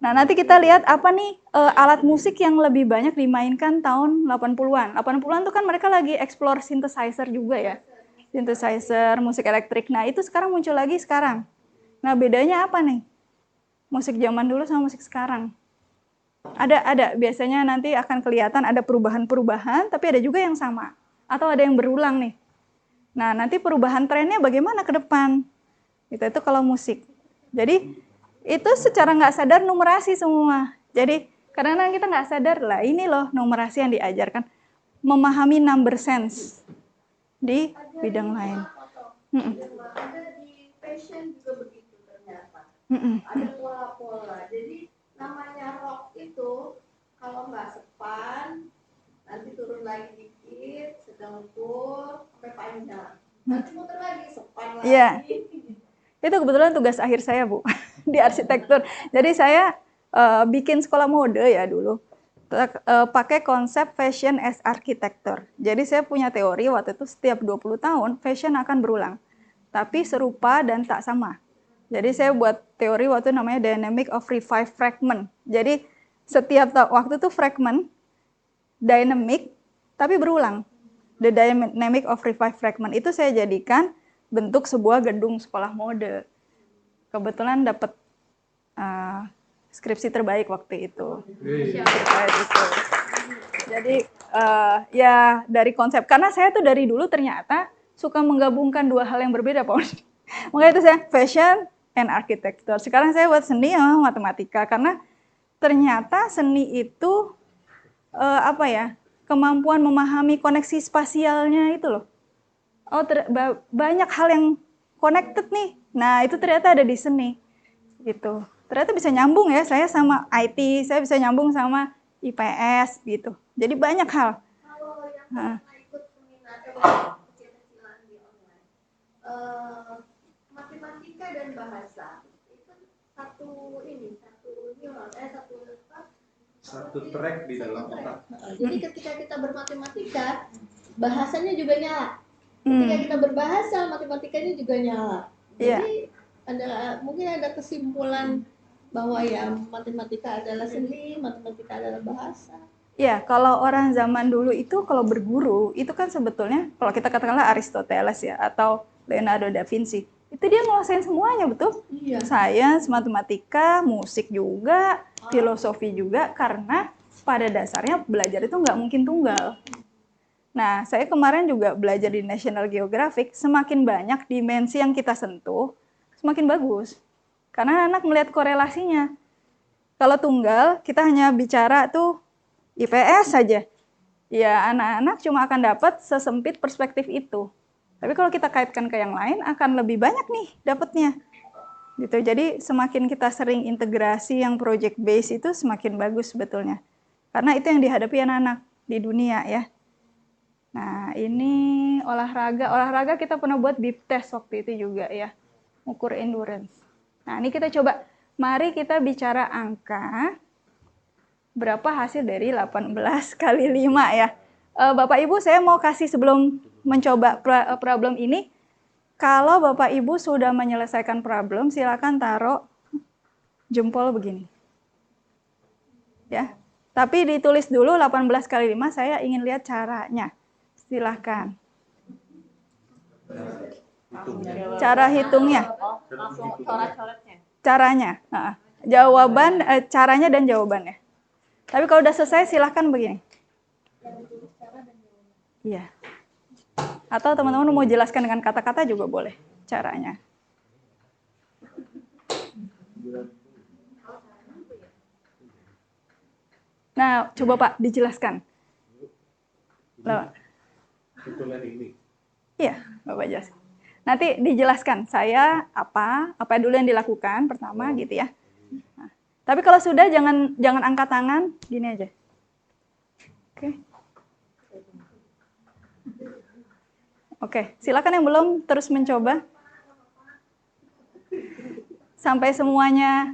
Nah, nanti kita lihat apa nih alat musik yang lebih banyak dimainkan tahun 80-an. 80-an tuh kan mereka lagi explore synthesizer juga ya. Synthesizer, musik elektrik. Nah, itu sekarang muncul lagi sekarang. Nah, bedanya apa nih? Musik zaman dulu sama musik sekarang. Ada. Biasanya nanti akan kelihatan ada perubahan-perubahan, tapi ada juga yang sama. Atau ada yang berulang nih. Nah, nanti perubahan trennya bagaimana ke depan? Itu kalau musik. Jadi, itu secara nggak sadar numerasi semua. Jadi, kadang-kadang kita nggak sadar, lah ini loh numerasi yang diajarkan. Memahami number sense di bidang lain. Ada di fashion juga begitu ternyata. Ada pola-pola. Jadi namanya rok itu kalau nggak sepat Itu kebetulan tugas akhir saya, Bu, di arsitektur. Jadi saya bikin sekolah mode ya dulu. Pakai konsep fashion as architecture. Jadi saya punya teori waktu itu setiap 20 tahun fashion akan berulang. Tapi serupa dan tak sama. Jadi saya buat teori waktu itu namanya dynamic of revive fragment. Jadi setiap waktu itu fragment, dynamic, tapi berulang. The dynamic of revive fragment itu saya jadikan bentuk sebuah gedung sekolah mode. Kebetulan dapat skripsi terbaik waktu itu. Terkait itu. Jadi ya dari konsep, karena saya tuh dari dulu ternyata suka menggabungkan dua hal yang berbeda, Pak. Makanya itu saya fashion and architecture. Sekarang saya buat seni sama matematika, karena ternyata seni itu apa ya, kemampuan memahami koneksi spasialnya itu loh. Oh, banyak hal yang connected nih. Nah, itu ternyata ada di seni. Gitu. Ternyata bisa nyambung ya, saya sama IT, saya bisa nyambung sama IPS gitu. Jadi banyak hal. Kalau yang pernah ikut seminar kecil-kecilan di online, matematika dan bahasa itu satu neuron, Satu track di dalam otak. Jadi ketika kita bermatematika, bahasanya juga nyala. Ketika kita berbahasa, matematikanya juga nyala. Jadi mungkin ada kesimpulan bahwa ya matematika adalah seni, matematika adalah bahasa. Ya, kalau orang zaman dulu itu kalau berguru, itu kan sebetulnya kalau kita katakanlah Aristoteles ya atau Leonardo da Vinci, itu dia nguasain semuanya, betul? Iya. Sains, matematika, musik juga, filosofi juga, karena pada dasarnya belajar itu nggak mungkin tunggal. Nah, saya kemarin juga belajar di National Geographic, semakin banyak dimensi yang kita sentuh, semakin bagus. Karena anak melihat korelasinya. Kalau tunggal, kita hanya bicara tuh IPS saja. Ya, anak-anak cuma akan dapat sesempit perspektif itu. Tapi kalau kita kaitkan ke yang lain, akan lebih banyak nih dapatnya. Gitu. Jadi semakin kita sering integrasi yang project base itu semakin bagus sebetulnya. Karena itu yang dihadapi anak-anak di dunia ya. Nah, ini olahraga. Olahraga kita pernah buat bip test waktu itu juga ya. Ukur endurance. Nah, ini kita coba. Mari kita bicara angka. Berapa hasil dari 18 kali 5 ya. Bapak Ibu, saya mau kasih sebelum mencoba problem ini. Kalau Bapak Ibu sudah menyelesaikan problem, silakan taruh jempol begini. Ya. Tapi ditulis dulu 18 kali 5, saya ingin lihat caranya. Silahkan. Cara hitungnya. Langsung coret-coretnya. Caranya. Jawaban, caranya dan jawabannya. Tapi kalau udah selesai, silahkan begini. Iya. Atau teman-teman mau jelaskan dengan kata-kata juga boleh caranya. Nah, coba Pak dijelaskan. Hitungan ini. Iya, Bapak jelaskan. Nanti dijelaskan saya apa dulu yang dilakukan pertama gitu ya. Nah, tapi kalau sudah jangan angkat tangan, gini aja. Oke, silakan yang belum terus mencoba. Sampai semuanya.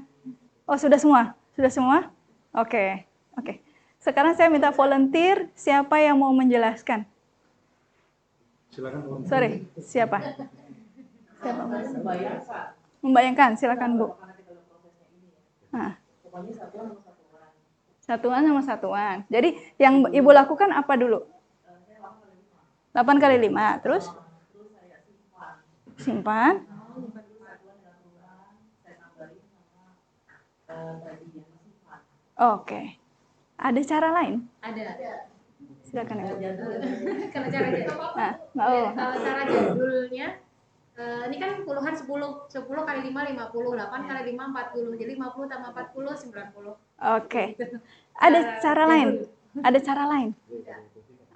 Oh, sudah semua? Sudah semua? Oke. Sekarang saya minta volunteer, siapa yang mau menjelaskan? Silakan. Sorry, siapa? Siapa? Membayangkan, silakan Bu. Nah. Satuan sama satuan. Jadi yang Ibu lakukan apa dulu? 8 kali 5, terus? Simpan. Oke. Ada cara lain? Ada. Silakan Ibu. Kalau cara jadul, cara jadulnya, ini kan puluhan 10 kali 5, 50, 8 kali 5, 40, jadi 50 tambah 40, 90. Oke. Ada cara lain? Ada cara lain?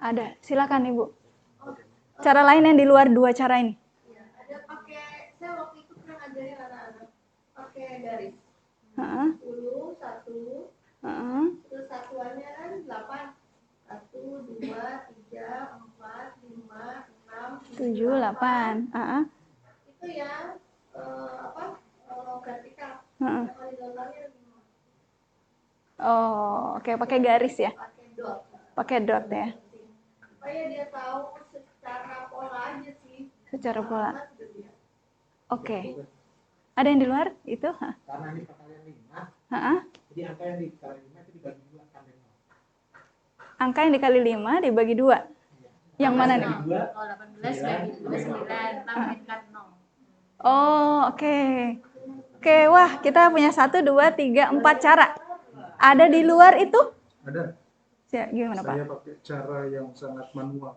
Ada. Silakan Ibu. Cara lain yang di luar dua cara ini? Ya, ada pakai, saya waktu itu pernah ngajarin anak-anak pakai garis. 10, 1, terus satuannya kan 8. 1, 2, 3, 4, 5, 6, 7, 8. Itu yang Oh, oke, pakai garis ya. pakai dot. Pakai dot ya. Supaya dia tahu secara pola aja sih. Secara pola. Alamat udah dia. Oke. Ada yang di luar itu? Hah? Karena ini perkalian 5, Hah? jadi angka yang dikali 5 itu dibagi 2 kan dengan 0. Angka yang dikali 5 dibagi 2. Yang mana nih? Dibagi 2, Kalau 18 bagi 2 9, tambahkan 0. Oh, oke. Oke, wah, kita punya 1, 2, 3, 4 cara. Ada di luar itu? ada. Gimana, Pak? Saya pakai cara yang sangat manual.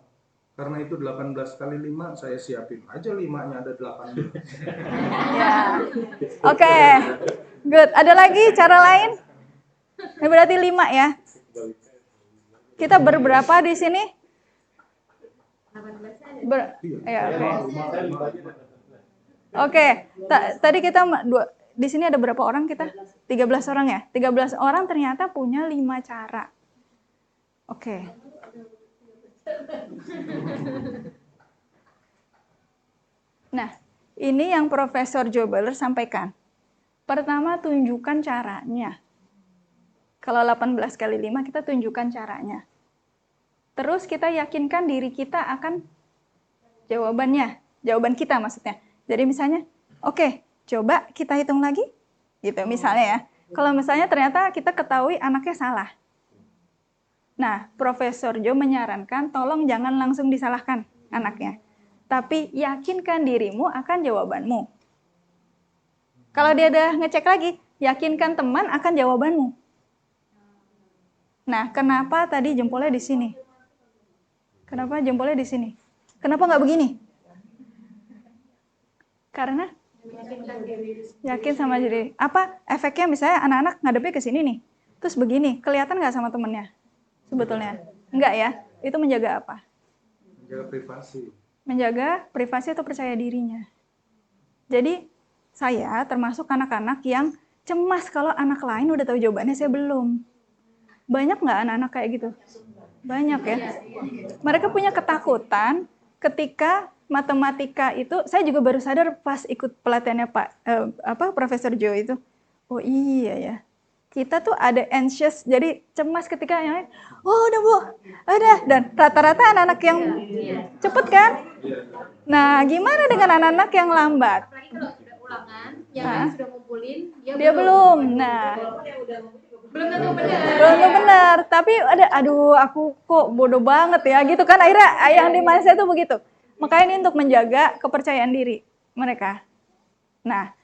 Karena itu 18 kali 5, saya siapin aja 5-nya ada 18. Ya. Oke. Good. Ada lagi cara lain? Ini berarti 5 ya. Kita berberapa di sini? 18 ada. Ya, oke. Oke. Tadi kita di sini ada berapa orang kita? 13 orang ya? 13 orang ternyata punya 5 cara. Oke. Nah, ini yang Profesor Joe Baller sampaikan. Pertama, tunjukkan caranya. Kalau 18 kali 5, kita tunjukkan caranya. Terus kita yakinkan diri kita akan jawabannya. Jawaban kita maksudnya. Jadi misalnya, oke, coba kita hitung lagi. Gitu misalnya ya. Kalau misalnya ternyata kita ketahui anaknya salah. Nah, Profesor Joe menyarankan tolong jangan langsung disalahkan anaknya. Tapi yakinkan dirimu akan jawabanmu. Kalau dia udah ngecek lagi, yakinkan teman akan jawabanmu. Nah, kenapa tadi jempolnya di sini? Kenapa jempolnya di sini? Kenapa nggak begini? Karena yakin sama diri. Apa efeknya misalnya anak-anak ngadepnya ke sini nih. Terus begini, kelihatan nggak sama temennya? Sebetulnya. Enggak ya? Itu menjaga apa? Menjaga privasi. Menjaga privasi atau percaya dirinya. Jadi, saya termasuk anak-anak yang cemas kalau anak lain udah tahu jawabannya, saya belum. Banyak nggak anak-anak kayak gitu? Banyak ya. Mereka punya ketakutan ketika matematika itu, saya juga baru sadar pas ikut pelatihannya Profesor Joe itu. Oh iya ya. Kita tuh ada anxious, jadi cemas ketika yang lain, oh udah Bu, udah. Dan rata-rata anak-anak yang cepet kan? Nah, gimana dengan anak-anak yang lambat? Apalagi kalau sudah ulangan, yang lain sudah ngumpulin, Dia belum. Nah, belum tentu benar. belum benar. Tapi aduh, aku kok bodoh banget ya, gitu kan? Akhirnya yang di mindset itu begitu. Makanya ini untuk menjaga kepercayaan diri mereka. Nah,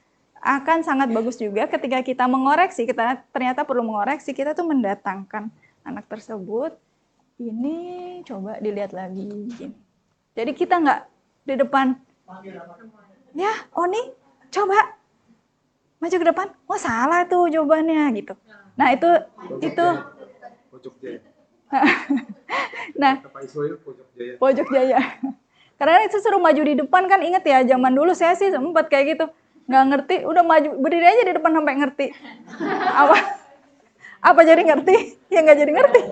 akan sangat bagus juga ketika kita mengoreksi, kita ternyata perlu mengoreksi, kita tuh mendatangkan anak tersebut. Ini coba dilihat lagi. Gini. Jadi kita nggak di depan, ya Oni, coba maju ke depan. Oh salah tuh jawabannya gitu. Nah itu Pojok Jaya. nah Kata Pak Iswail, Pojok Jaya. pojok jaya. Karena itu suruh maju di depan kan, inget ya zaman dulu saya sih sempat kayak gitu. Nggak ngerti, udah maju berdiri aja di depan sampai ngerti. Apa jadi ngerti? Ya nggak jadi ngerti.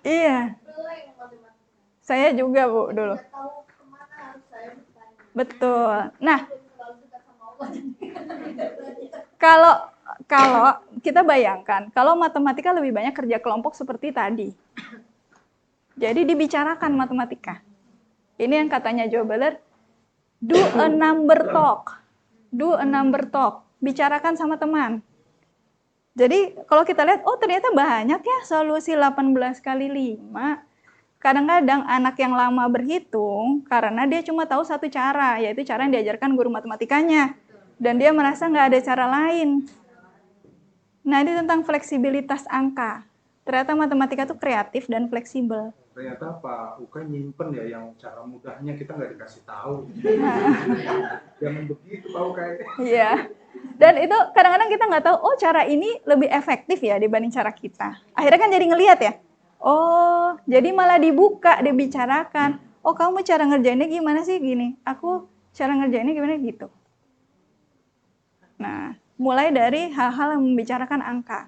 Iya. Saya juga Bu dulu. Betul. Nah, kalau kita bayangkan, kalau matematika lebih banyak kerja kelompok seperti tadi. Jadi dibicarakan matematika. Ini yang katanya Joe Baller, do a number talk. Do a number talk. Bicarakan sama teman. Jadi kalau kita lihat, oh ternyata banyak ya solusi 18 kali 5. Kadang-kadang anak yang lama berhitung karena dia cuma tahu satu cara, yaitu cara yang diajarkan guru matematikanya. Dan dia merasa nggak ada cara lain. Nah ini tentang fleksibilitas angka. Ternyata matematika itu kreatif dan fleksibel. Ternyata Pak Uka nyimpen ya yang cara mudahnya kita nggak dikasih tahu. Jangan begitu Pak Uka. Iya. Dan itu kadang-kadang kita nggak tahu, oh cara ini lebih efektif ya dibanding cara kita. Akhirnya kan jadi ngelihat ya. Oh, jadi malah dibuka, dibicarakan. Oh, kamu cara ngerjainnya gimana sih? Gini. Aku cara ngerjainnya gimana gitu. Nah, mulai dari hal-hal yang membicarakan angka.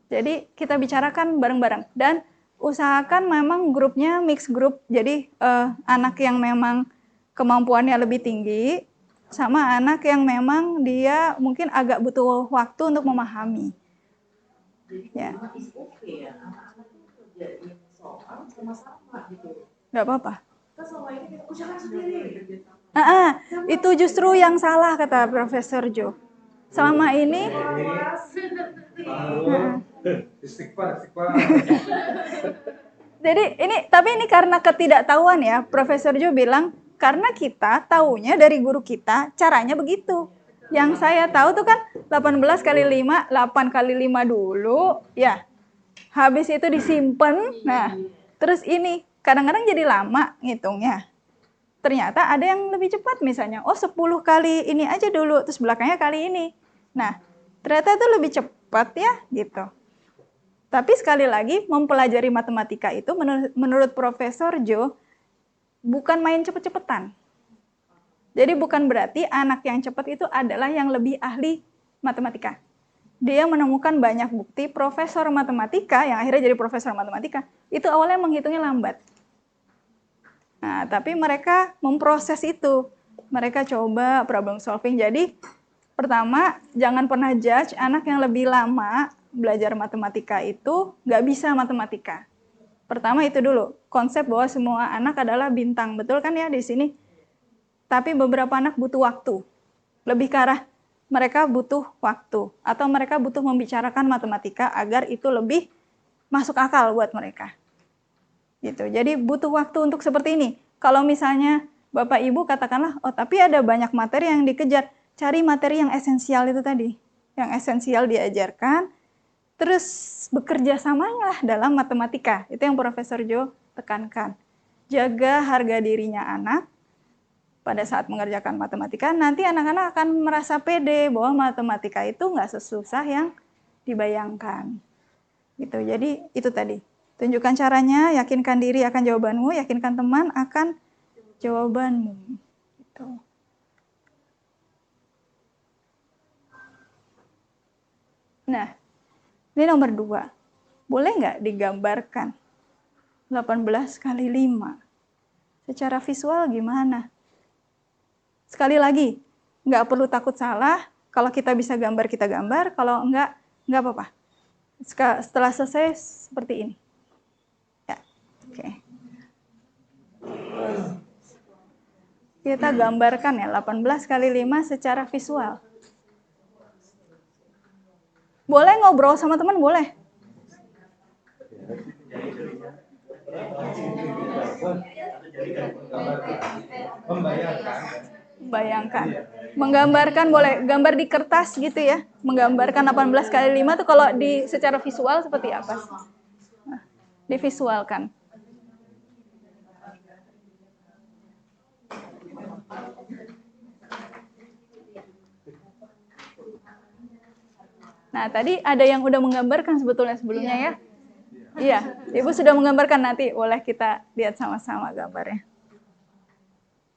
Jadi kita bicarakan bareng-bareng. Dan usahakan memang grupnya mix group. Jadi anak yang memang kemampuannya lebih tinggi sama anak yang memang dia mungkin agak butuh waktu untuk memahami. Ya. Nggak apa-apa. Itu justru yang salah kata Profesor Jo. Selama ini Istighfar. jadi ini karena ketidaktahuan ya. Profesor Jo bilang karena kita taunya dari guru kita caranya begitu. Yang saya tahu tuh kan 18 kali 5, 8 kali 5 dulu ya. Habis itu disimpan. Nah, terus ini kadang-kadang jadi lama ngitungnya. Ternyata ada yang lebih cepat misalnya. Oh 10 kali ini aja dulu, terus belakangnya kali ini. Nah, ternyata itu lebih cepat ya gitu. Tapi sekali lagi mempelajari matematika itu menurut Profesor Jo bukan main cepet-cepetan. Jadi bukan berarti anak yang cepat itu adalah yang lebih ahli matematika. Dia menemukan banyak bukti profesor matematika yang akhirnya jadi profesor matematika itu awalnya menghitungnya lambat. Nah, tapi mereka memproses itu. Mereka coba problem solving. Jadi pertama, jangan pernah judge anak yang lebih lama belajar matematika itu nggak bisa matematika. Pertama itu dulu, konsep bahwa semua anak adalah bintang. Betul kan ya di sini? Tapi beberapa anak butuh waktu. Lebih ke arah mereka butuh waktu. Atau mereka butuh membicarakan matematika agar itu lebih masuk akal buat mereka. Gitu. Jadi butuh waktu untuk seperti ini. Kalau misalnya Bapak Ibu katakanlah, oh tapi ada banyak materi yang dikejar. Cari materi yang esensial itu tadi. Yang esensial diajarkan, terus bekerja samanya dalam matematika. Itu yang Profesor Jo tekankan. Jaga harga dirinya anak pada saat mengerjakan matematika. Nanti anak-anak akan merasa pede bahwa matematika itu nggak sesusah yang dibayangkan. Gitu. Jadi itu tadi. Tunjukkan caranya, yakinkan diri akan jawabanmu, yakinkan teman akan jawabanmu. Gitu. Nah, ini nomor 2. Boleh nggak digambarkan 18 kali 5? Secara visual gimana? Sekali lagi, nggak perlu takut salah. Kalau kita bisa gambar, kita gambar. Kalau nggak apa-apa. Setelah selesai seperti ini. Ya, oke. Kita gambarkan ya 18 kali 5 secara visual. Boleh ngobrol sama teman, boleh. Bayangkan. Menggambarkan boleh, gambar di kertas gitu ya. Menggambarkan 18 kali 5 tuh kalau di secara visual seperti apa? Nah, divisualkan. Nah, tadi ada yang udah menggambarkan sebetulnya sebelumnya ya. Iya, Ibu sudah menggambarkan, nanti boleh kita lihat sama-sama gambarnya.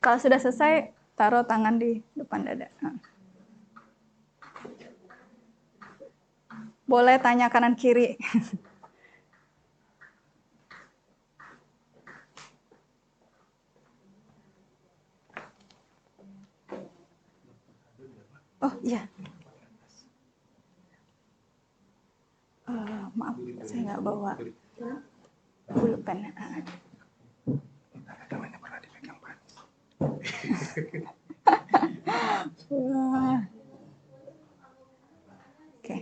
Kalau sudah selesai, taruh tangan di depan dada. Boleh tanya kanan kiri. Oh iya. Maaf, saya nggak bawa pulpen. Oke.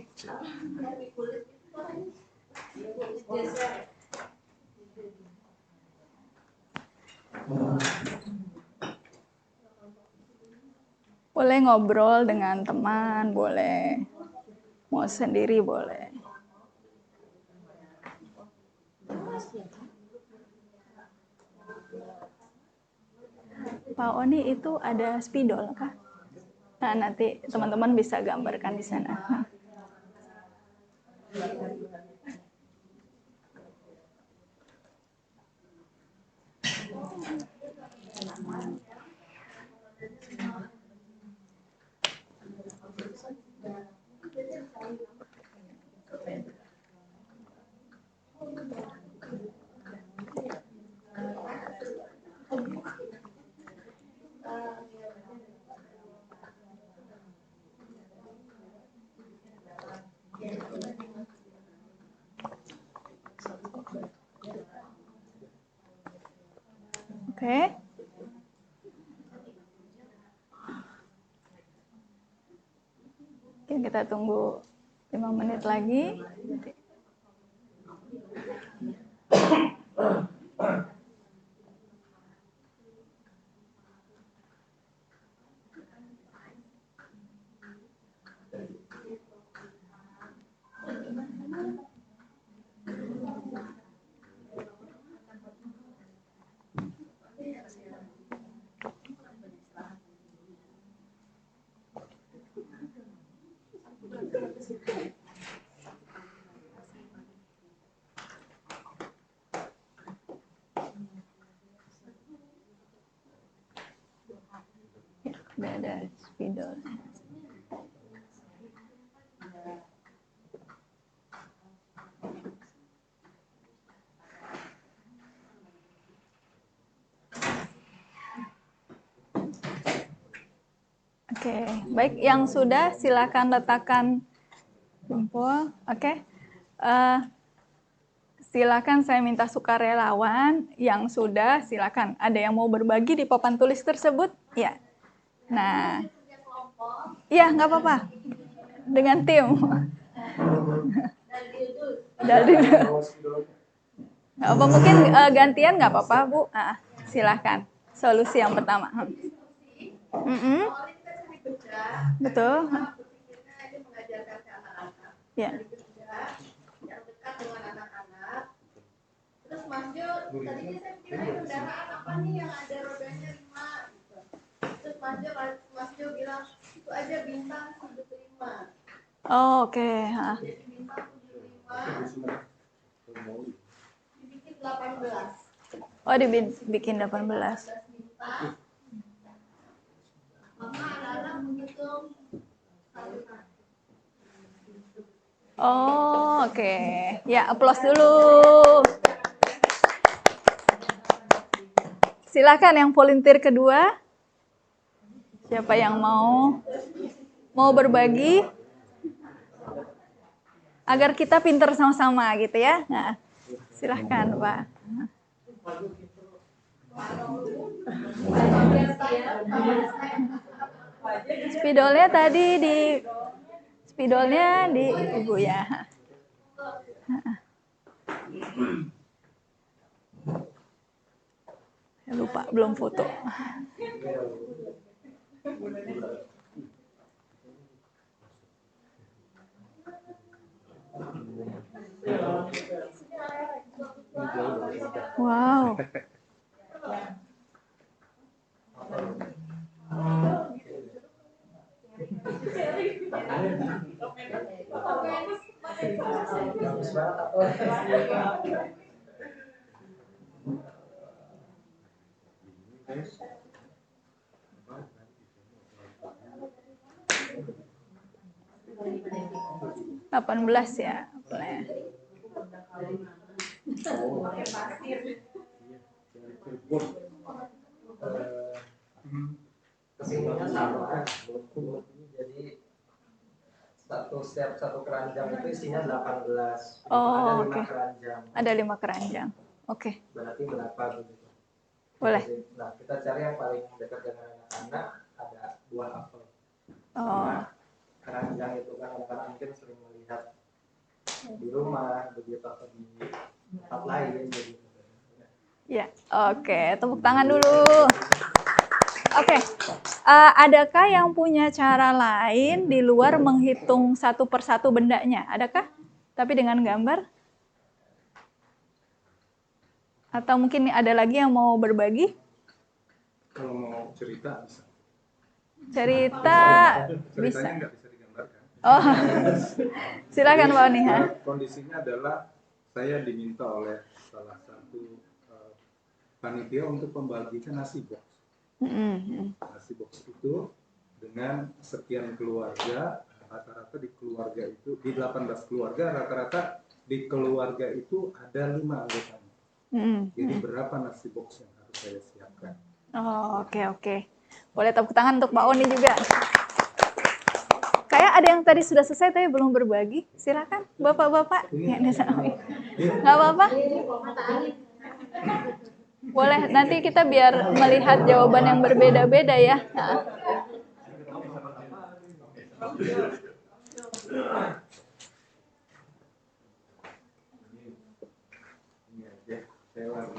Boleh ngobrol dengan teman, boleh. Mau sendiri boleh. Pak Oni itu ada spidol kah? Nah, nanti teman-teman bisa gambarkan di sana. Oke. Oke, kita tunggu 5 menit lagi. Udah ada spidol. Oke, baik yang sudah silakan letakkan jempol. Oke. Silakan saya minta sukarelawan yang sudah silakan. Ada yang mau berbagi di papan tulis tersebut? Ya. Nah, iya nggak apa-apa. Dengan tim. Dari nggak apa, mungkin gantian nggak apa-apa Bu. Silakan. Solusi yang pertama. Betul. Ya. Terus Mas Jo, tadinya saya kira ini kendaraan apa nih yang ada rodanya 5 gitu. Terus Mas Jo bilang itu aja bintang 75. Oh, oke. Jadi bintang 75 dibikin 18. Oh, dibikin 18. Bintang. Maka anak-anak menghitung satu. Oh, oke. Ya, aplaus dulu. Silakan yang volunteer kedua. Siapa yang mau berbagi? Agar kita pinter sama-sama gitu ya. Nah, silahkan Pak. Spidolnya tadi di Ibu ya. Lupa belum foto. Wow. Delapan belas ya. Kesimpulannya sama, jadi setiap satu keranjang itu isinya 18. Oh, ada 5 oke. keranjang. Ada 5 keranjang. Oke. Berarti berapa begitu? Boleh. Nah, kita cari yang paling dekat dengan anak-anak, ada 2 apel. Oh. Nah, keranjang itu kan anak-anak mungkin sering melihat di rumah, begitu atau di tempat lain begitu. Ya, oke. Tepuk tangan dulu. Oke. Adakah yang punya cara lain di luar menghitung satu persatu bendanya? Adakah? Tapi dengan gambar? Atau mungkin ada lagi yang mau berbagi? Kalau mau cerita bisa. Cerita bisa. Ceritanya nggak bisa digambarkan. Oh, silakan Pak Oni. Kondisinya adalah saya diminta oleh salah satu panitia untuk membagikan nasi box. Nasi box itu dengan sekian keluarga, rata-rata di keluarga itu, di 18 keluarga, rata-rata di keluarga itu ada 5 anggotanya. Jadi berapa nasi box yang harus saya siapkan? Oh, oke. Boleh tepuk tangan untuk Pak Oni juga. Kayak ada yang tadi sudah selesai tapi belum berbagi. Silakan, Bapak-bapak. Nggak apa-apa. Boleh, nanti kita biar melihat jawaban yang berbeda-beda ya. Nah. Ini aja, saya lagi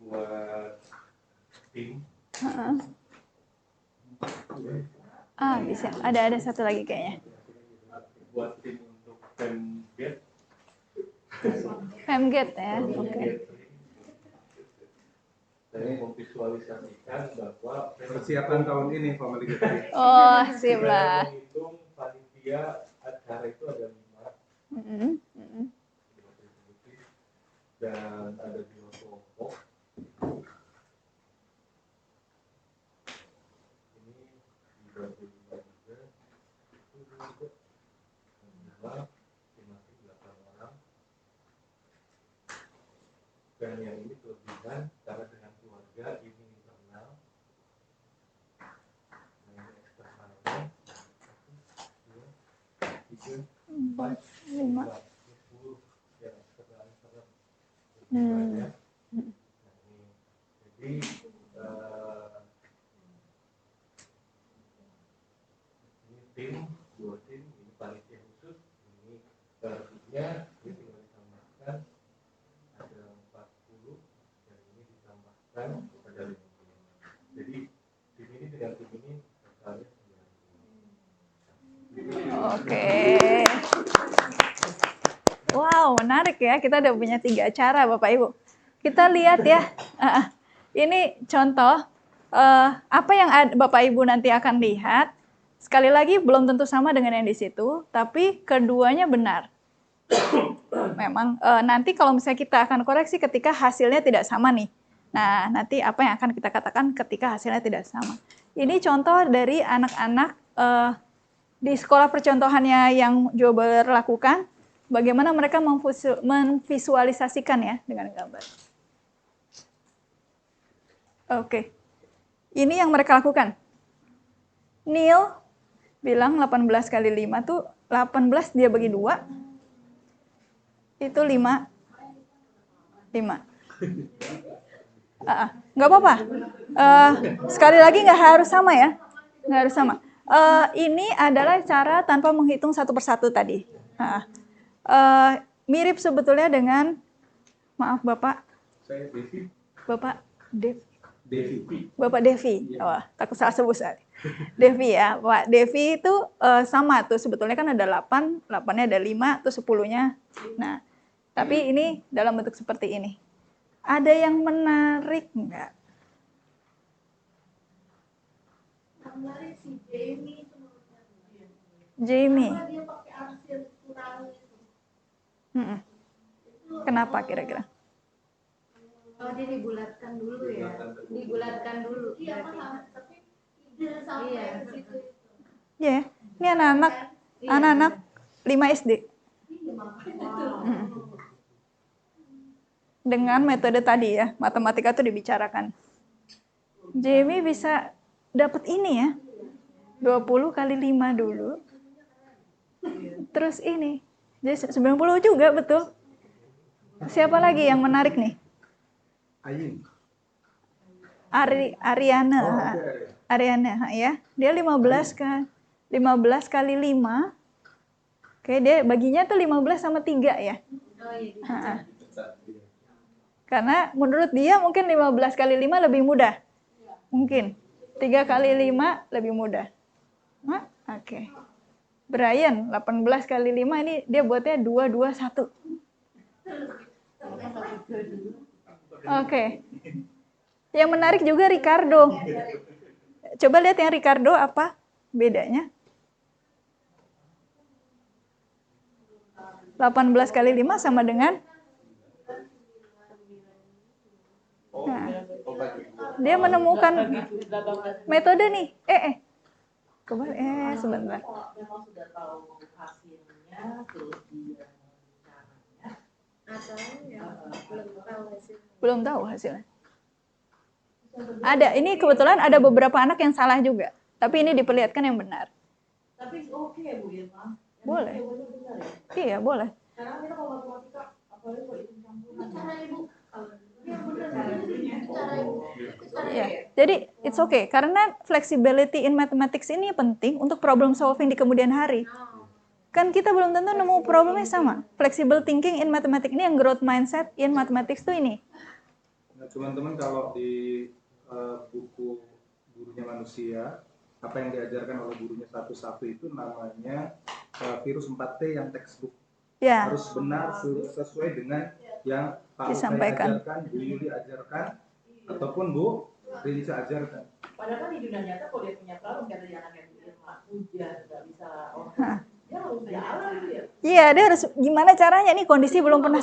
buat tim. Bisa. Ada satu lagi kayaknya. Buat tim untuk Femgate. Femgate ya, oke. Saya memvisualisasikan bahwa Persiapan tahun ini Family Gathering. Oh, sip lah. saya menghitung panitia acara itu ada 5. Dan ada 2 kelompok. Ini dibagi 5 juga. Itu juga 2, masih 8 orang. Dan yang ini kelebihan karena dengan keluarga ini internal. Nah, ini eksternalnya 1, 2, 3, 4, 5, 10 yang eksternal. Banyak. Nah, ini. Jadi ini tim, 2 tim, ini panitia khusus, ini tertibnya, ini tinggal ditambahkan ada 40 dan ini ditambahkan ada 50. Jadi tim ini dengan tim ini totalnya 90. Oke. Wow, menarik ya. Kita udah punya 3 acara, Bapak Ibu. Kita lihat ya. Ini contoh apa yang Bapak Ibu nanti akan lihat. Sekali lagi belum tentu sama dengan yang di situ, tapi keduanya benar. Memang nanti kalau misalnya kita akan koreksi ketika hasilnya tidak sama nih. Nah, nanti apa yang akan kita katakan ketika hasilnya tidak sama. Ini contoh dari anak-anak di sekolah percontohannya yang Jober lakukan. Bagaimana mereka memvisualisasikan ya dengan gambar. Oke. Ini yang mereka lakukan. Neil bilang 18 kali 5 tuh 18 dia bagi 2. Itu 5. Nggak apa-apa. Sekali lagi nggak harus sama ya. Nggak harus sama. Ini adalah cara tanpa menghitung satu persatu tadi. Mirip sebetulnya dengan, maaf Bapak. Saya Devi. Bapak Devi. Bapak Devi. Wah, takut salah sebut. Devi ya. Pak Devi itu sama tuh. Sebetulnya kan ada 8. 8-nya ada 5, tuh 10-nya. Nah, tapi ini dalam bentuk seperti ini. Ada yang menarik nggak? Menarik si Jamie itu menurutnya. Jamie. Karena dia pakai arsir kurang itu. Kenapa kira-kira? Oh, dia dibulatkan dulu ya. Dibulatkan dulu. Iya, paham. Tapi ide sampai ke situ. Ya, ini anak-anak 5 SD. Dengan metode tadi ya, matematika itu dibicarakan. Jamie bisa dapat ini ya, 20 kali 5 dulu. Terus ini, jadi 90 juga betul. Siapa lagi yang menarik nih? Ayin. Ariana ya. Dia 15 kali 5. Oke, dia baginya tuh 15 sama 3 ya. Karena menurut dia mungkin 15 kali 5 lebih mudah. Mungkin. 3 kali 5 lebih mudah. Oke. Brian, 18 kali 5 ini dia buatnya 2, 2, 1. Oke. Yang menarik juga Ricardo. Coba lihat yang Ricardo apa bedanya. 18 kali 5 sama dengan dia menemukan metode nih. Coba sebentar. Memang sudah tahu hasilnya, terus dia caranya. Atau yang Belum tahu hasilnya. Ada, ini kebetulan ada beberapa anak yang salah juga. Tapi ini diperlihatkan yang benar. Tapi oke Bu Irma. Boleh. Benar ya? Iya, boleh. Karena kita kalau matematika, apalagi kalau hitung campuran. Cara ibu Ya, jadi it's okay karena flexibility in mathematics ini penting untuk problem solving di kemudian hari. Kan kita belum tentu nemu problemnya sama. Flexible thinking in mathematics ini yang growth mindset in mathematics tuh ini. Nah, teman-teman kalau di buku Gurunya Manusia, apa yang diajarkan oleh gurunya satu-satu itu namanya virus 4T yang textbook. Ya. Harus benar sesuai dengan yang Pak Disampaikan. ajarkan, Bu Yuli ajarkan, ataupun Bu Rinca ajarkan. Padahal kan di dunia nyata kalau dia punya problem kata dia anaknya Irma hujan nggak bisa dia harus jalan dia. Iya, dia harus gimana caranya nih kondisi belum pernah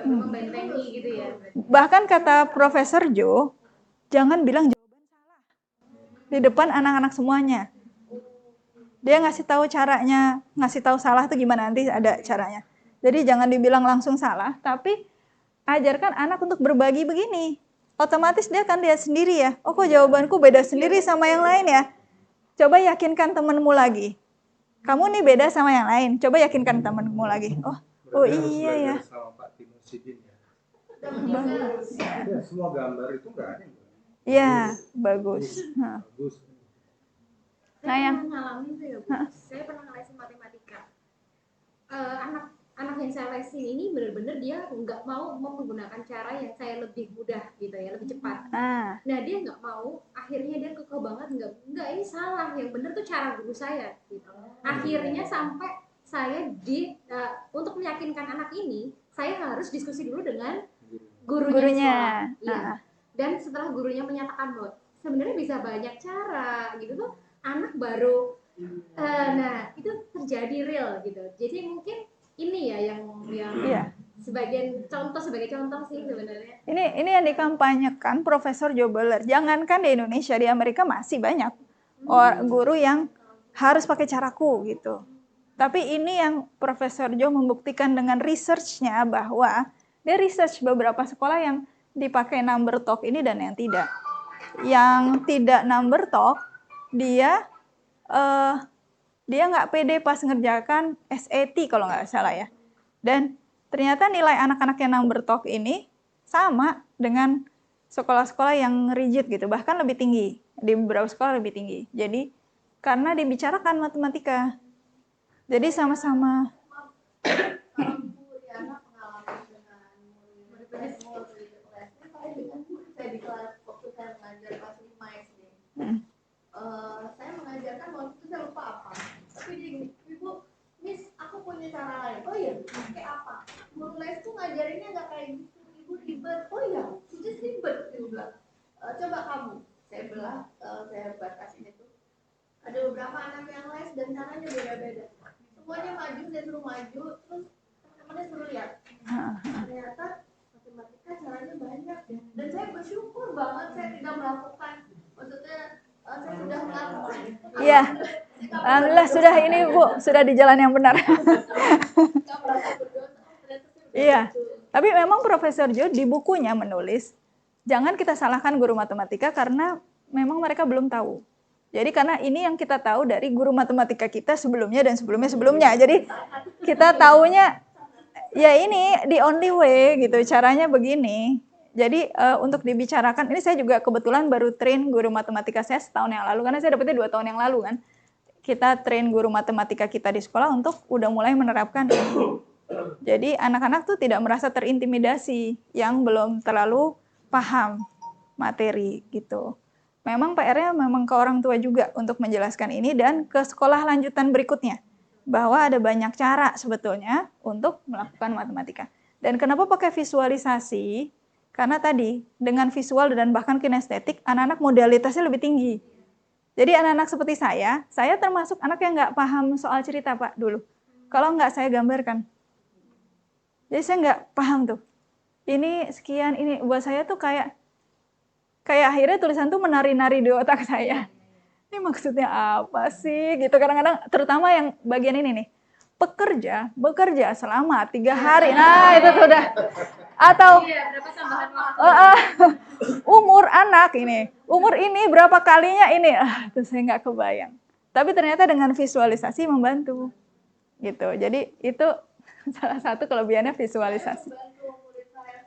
Membentengi gitu ya. Bahkan kata Profesor Jo, jangan bilang jawaban salah di depan anak-anak semuanya. Dia ngasih tahu caranya, ngasih tahu salah tuh gimana, nanti ada caranya. Jadi jangan dibilang langsung salah, tapi ajarkan anak untuk berbagi begini. Otomatis dia akan lihat sendiri ya, oh kok jawabanku beda sendiri sama yang lain ya. Coba yakinkan temenmu lagi. Kamu nih beda sama yang lain, coba yakinkan temenmu lagi. Oh iya ya. Sama Pak Timo Sidin ya. Bagus. Ya, semua gambar itu nggak ada. Iya, bagus. Bagus. Nah, yang ngalamin tuh ya Bu. Saya pernah ngelesin matematika. Anak yang saya lesin ini benar-benar dia nggak mau menggunakan cara yang saya lebih mudah gitu ya, lebih cepat. Nah dia nggak mau, akhirnya dia kekeh banget nggak ini salah, yang benar tuh cara guru saya gitu. Akhirnya sampai saya untuk meyakinkan anak ini, saya harus diskusi dulu dengan gurunya. Iya. Dan setelah gurunya menyatakan bahwa sebenarnya bisa banyak cara gitu tuh, anak baru nah itu terjadi real gitu. Jadi mungkin ini ya yang iya. sebagai contoh sih sebenarnya. Ini yang dikampanyekan Profesor Jo Boaler. Jangankan di Indonesia, di Amerika masih banyak guru yang harus pakai caraku gitu. Tapi ini yang Profesor Jo membuktikan dengan research-nya bahwa dia research beberapa sekolah yang dipakai number talk ini dan yang tidak. Yang tidak number talk, dia nggak pede pas ngerjakan SAT kalau nggak salah ya. Dan ternyata nilai anak-anak yang number talk ini sama dengan sekolah-sekolah yang rigid gitu, bahkan lebih tinggi. Di beberapa sekolah lebih tinggi. Jadi karena dibicarakan matematika. Jadi sama-sama. Saya di kelas waktu saya mengajar kelas 5 SD. Saya mengajarkan waktu itu saya lupa apa. Tapi dia gini, Ibu, Miss, aku punya cara lain. Oh iya, pakai apa? Guru les tuh ngajarinnya nggak kayak gitu. Ibu ribet. Oh iya, just ribet. Ibu bilang, coba kamu. Saya belah, saya batasin itu. Ada beberapa anak yang les dan caranya beda-beda. Semuanya maju, saya suruh maju, terus teman-temannya suruh lihat. Ternyata matematika caranya banyak ya. Dan saya bersyukur banget saya tidak melakukan, maksudnya saya sudah melakukan. Iya. Alhamdulillah sudah ini Bu, sudah di jalan yang benar. Iya. Tapi memang Profesor Jo di bukunya menulis, jangan kita salahkan guru matematika karena memang mereka belum tahu. Jadi karena ini yang kita tahu dari guru matematika kita sebelumnya dan sebelumnya. Jadi kita taunya ya ini the only way gitu, caranya begini. Jadi untuk dibicarakan, ini saya juga kebetulan baru train guru matematika saya setahun yang lalu, karena saya dapetnya 2 tahun yang lalu kan. Kita train guru matematika kita di sekolah untuk udah mulai menerapkan ini. Jadi anak-anak tuh tidak merasa terintimidasi yang belum terlalu paham materi gitu. Memang PR-nya memang ke orang tua juga untuk menjelaskan ini dan ke sekolah lanjutan berikutnya. Bahwa ada banyak cara sebetulnya untuk melakukan matematika. Dan kenapa pakai visualisasi? Karena tadi dengan visual dan bahkan kinestetik, anak-anak modalitasnya lebih tinggi. Jadi anak-anak seperti saya termasuk anak yang nggak paham soal cerita Pak dulu. Kalau nggak saya gambarkan. Jadi saya nggak paham tuh. Ini sekian, ini buat saya tuh kayak akhirnya tulisan tuh menari-nari di otak saya. Ini maksudnya apa sih? Gitu kadang-kadang, terutama yang bagian ini nih. Bekerja selama 3 hari. Nah, itu tuh udah. Atau berapa tambahan waktu? Umur anak ini. Umur ini berapa kalinya ini. Itu saya nggak kebayang. Tapi ternyata dengan visualisasi membantu. Gitu. Jadi itu salah satu kelebihannya visualisasi. Saya membantu murid saya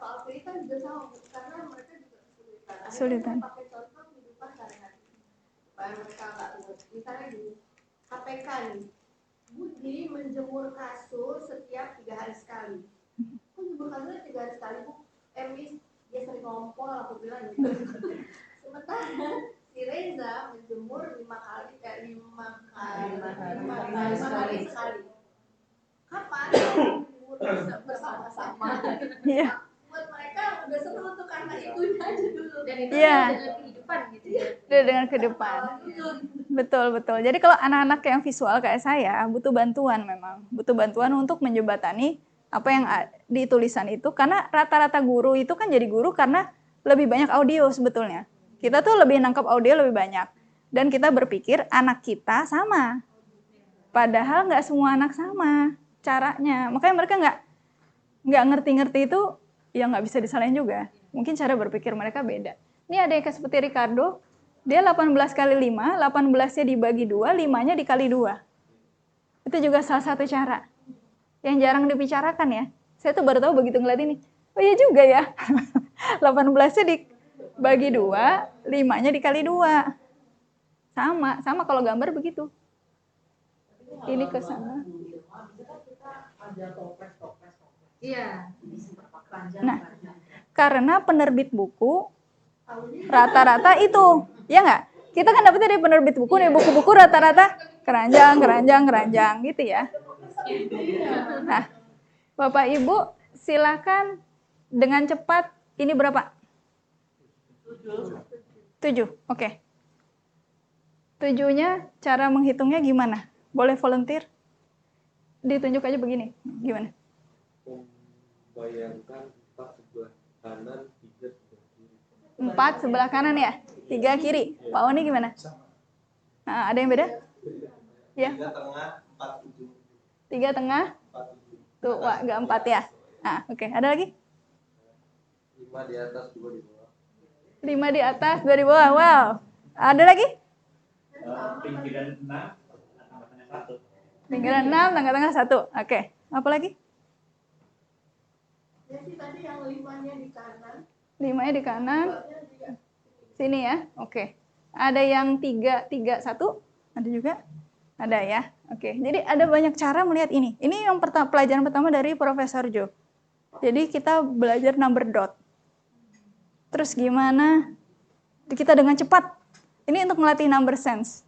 juga sama, karena mereka juga kesulitan. Kesulitan. Akhirnya pakai contoh kehidupan sehari-hari supaya mereka nggak lupa. Misalnya gini, KPK nih, Budi menjemur kasur setiap 3 hari sekali. Kok jemur kasur 3 hari sekali, Bu? Emis dia sering ngompol, aku bilang gitu. Sementara si Reza menjemur 5 hari sekali. Kapan menjemur bersama-sama? Iya. Buat mereka udah seru tuh karena itunya aja dulu. Dan itu Iya. dengan kehidupan gitu ya. Dengan kehidupan. Betul, betul. Jadi kalau anak-anak yang visual kayak saya, butuh bantuan memang. Butuh bantuan untuk menjembatani apa yang di tulisan itu. Karena rata-rata guru itu kan jadi guru karena lebih banyak audio sebetulnya. Kita tuh lebih nangkap audio lebih banyak. Dan kita berpikir anak kita sama. Padahal nggak semua anak sama caranya. Makanya mereka nggak ngerti-ngerti itu, ya nggak bisa disalahin juga. Mungkin cara berpikir mereka beda. Ini ada yang kayak seperti Ricardo, dia 18 kali 5, 18-nya dibagi 2, 5-nya dikali 2. Itu juga salah satu cara. Yang jarang dibicarakan ya. Saya tuh baru tahu begitu ngeliat ini. Oh iya juga ya. 18-nya dibagi 2, 5-nya dikali 2. Sama kalau gambar begitu. Ini ke sana. Iya. Nah, karena penerbit buku rata-rata itu, ya nggak? Kita kan dapetnya dari penerbit buku, nih buku-buku rata-rata keranjang gitu ya. Nah, Bapak Ibu silakan dengan cepat, ini berapa? 7, oke. 7-nya cara menghitungnya gimana? Boleh volunteer? Ditunjuk aja begini, gimana? Membayangkan 4 sebelah kanan, 3 sebelah kiri. 4 sebelah kanan ya, 3 kiri. Pak Oni gimana? Nah, ada yang beda? Ya. 3 tengah, 4 ujung. 3 tengah? 4 ujung. Tuh, wah, nggak 4 ya. Nah, oke. Ada lagi? 5 di atas, 2 di bawah. 5 di atas, 2 di bawah. Wow. Ada lagi? Pinggiran 6, tengah-tengah 1. Pinggiran 6, tengah-tengah 1. Oke. Apa lagi? Jadi tadi yang 5-nya di kanan, 5-nya di kanan. 2-nya di Sini ya. Oke. Ada yang 3, 3, 1? Ada juga? Ada ya. Oke. Jadi ada banyak cara melihat ini. Ini yang pelajaran pertama dari Profesor Jo. Jadi kita belajar number dot. Terus gimana kita dengan cepat. Ini untuk melatih number sense.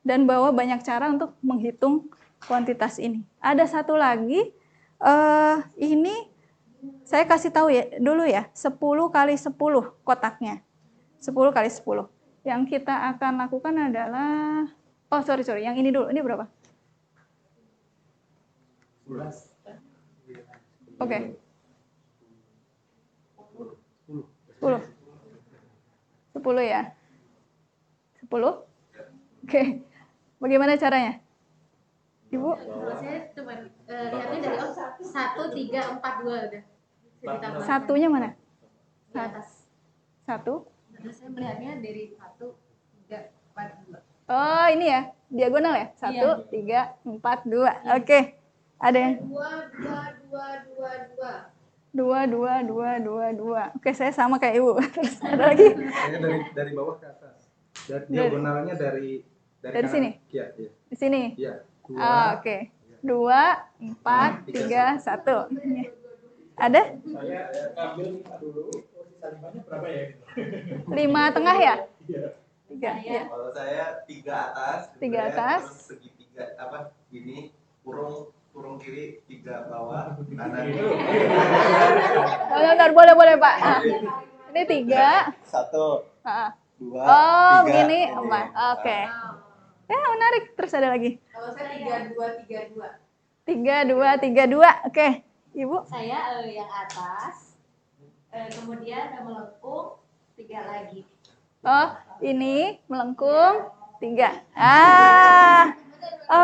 Dan bawa banyak cara untuk menghitung kuantitas ini. Ada satu lagi, ini saya kasih tahu ya dulu ya, 10 kali 10 kotaknya. 10 kali 10. Yang kita akan lakukan adalah, oh sorry, yang ini dulu. Ini berapa? 11. Oke. 10 ya. 10? Oke. Bagaimana caranya? Ibu? Kalau saya cuma lihatnya dari 1, 3, 4, 2 udah. Ditambah. Satunya mana? Di atas. 1. Terus saya melihatnya dari 1, 3, 4, 2. Oh, ini ya. Diagonal ya? 1, 3, 4, 2. Oke. Ada yang 2. Oke, saya sama kayak Ibu. Terus ada lagi? Saya dari bawah ke atas. Diagonalnya dari kanan. Sini? Iya, iya. Di sini? Iya. 2. Oke. 2, 4, 3, 1. Ada? Saya ambil 5 dulu, sisa 5-nya berapa ya? 5 tengah ya? Iya. 3. Ya. Kalau saya 3 atas, 3 atas. terus segitiga gini, kurung kiri, 3 bawah, kanan. Oh, bentar, boleh Pak. Nah, ini 3. 1, Ah. 2, Oh, 3. begini. Oke. Ya, menarik. Terus ada lagi. Kalau saya 32. 3, 2. Oke. Ibu? Saya yang atas, kemudian melengkung 3 lagi. Oh, ini melengkung 3.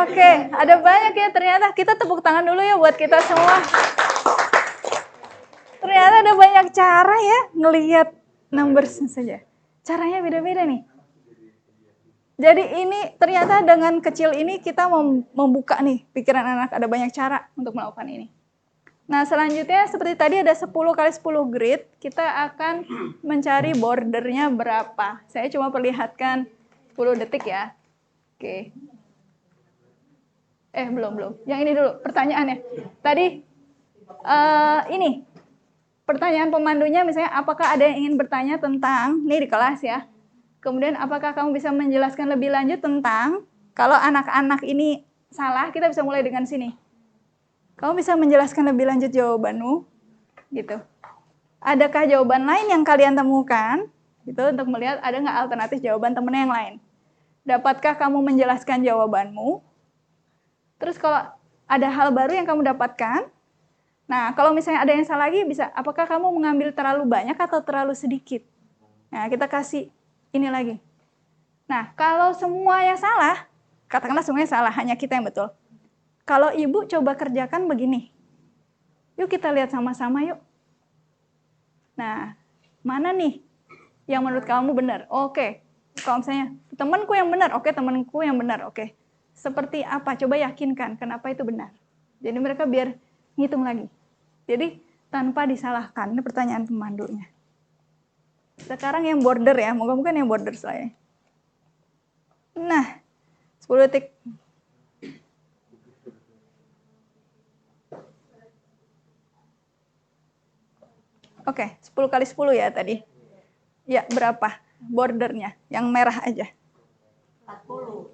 Oke. Ada banyak ya ternyata. Kita tepuk tangan dulu ya buat kita semua. Ternyata ada banyak cara ya ngelihat numbers saja. Caranya beda-beda nih. Jadi ini ternyata dengan kecil ini kita membuka nih pikiran anak, ada banyak cara untuk melakukan ini. Nah, selanjutnya seperti tadi ada 10 kali 10 grid, kita akan mencari bordernya berapa. Saya cuma perlihatkan 10 detik ya. Oke. Belum. Yang ini dulu pertanyaannya. Tadi ini pertanyaan pemandunya misalnya apakah ada yang ingin bertanya tentang, ini di kelas ya. Kemudian apakah kamu bisa menjelaskan lebih lanjut tentang kalau anak-anak ini salah, kita bisa mulai dengan sini. Kamu bisa menjelaskan lebih lanjut jawabanmu, gitu. Adakah jawaban lain yang kalian temukan, gitu, untuk melihat ada nggak alternatif jawaban temen yang lain. Dapatkah kamu menjelaskan jawabanmu? Terus kalau ada hal baru yang kamu dapatkan, nah kalau misalnya ada yang salah lagi, bisa, apakah kamu mengambil terlalu banyak atau terlalu sedikit? Nah, kita kasih ini lagi. Nah, kalau semuanya salah, katakanlah semuanya salah, hanya kita yang betul. Kalau ibu coba kerjakan begini. Yuk kita lihat sama-sama yuk. Nah, mana nih yang menurut kamu benar? Oke. Kalau misalnya temanku yang benar, oke temanku yang benar, oke. Seperti apa? Coba yakinkan kenapa itu benar. Jadi mereka biar ngitung lagi. Jadi tanpa disalahkan. Ini pertanyaan pemandunya. Sekarang yang border ya, moga-moga yang border saya. Nah, 10 detik. Oke, 10 kali 10 ya tadi. Ya, berapa bordernya? Yang merah aja. 40.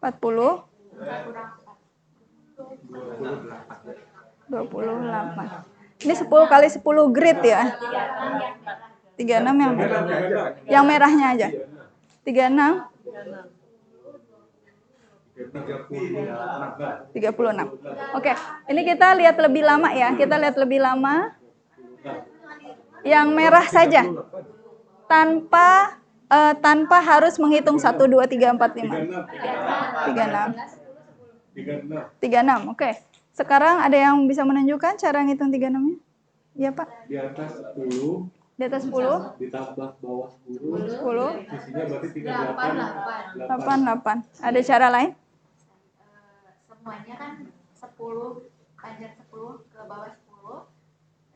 40. 28. 28. Ini 10 kali 10 grid ya. 36 yang merah. Yang merahnya aja. 36. 36. Oke, ini kita lihat lebih lama ya. Kita lihat lebih lama. Yang merah saja. Tanpa harus menghitung 1, 2, 3, 4, 5. 36. 36, oke. Sekarang ada yang bisa menunjukkan cara ngitung 36-nya? Iya, Pak. Di atas 10. Di atas 10. Ditambah bawah 10. 10. Isinya berarti 38. 88. Ada cara lain? Semuanya kan 10, panjang 10 ke bawah 10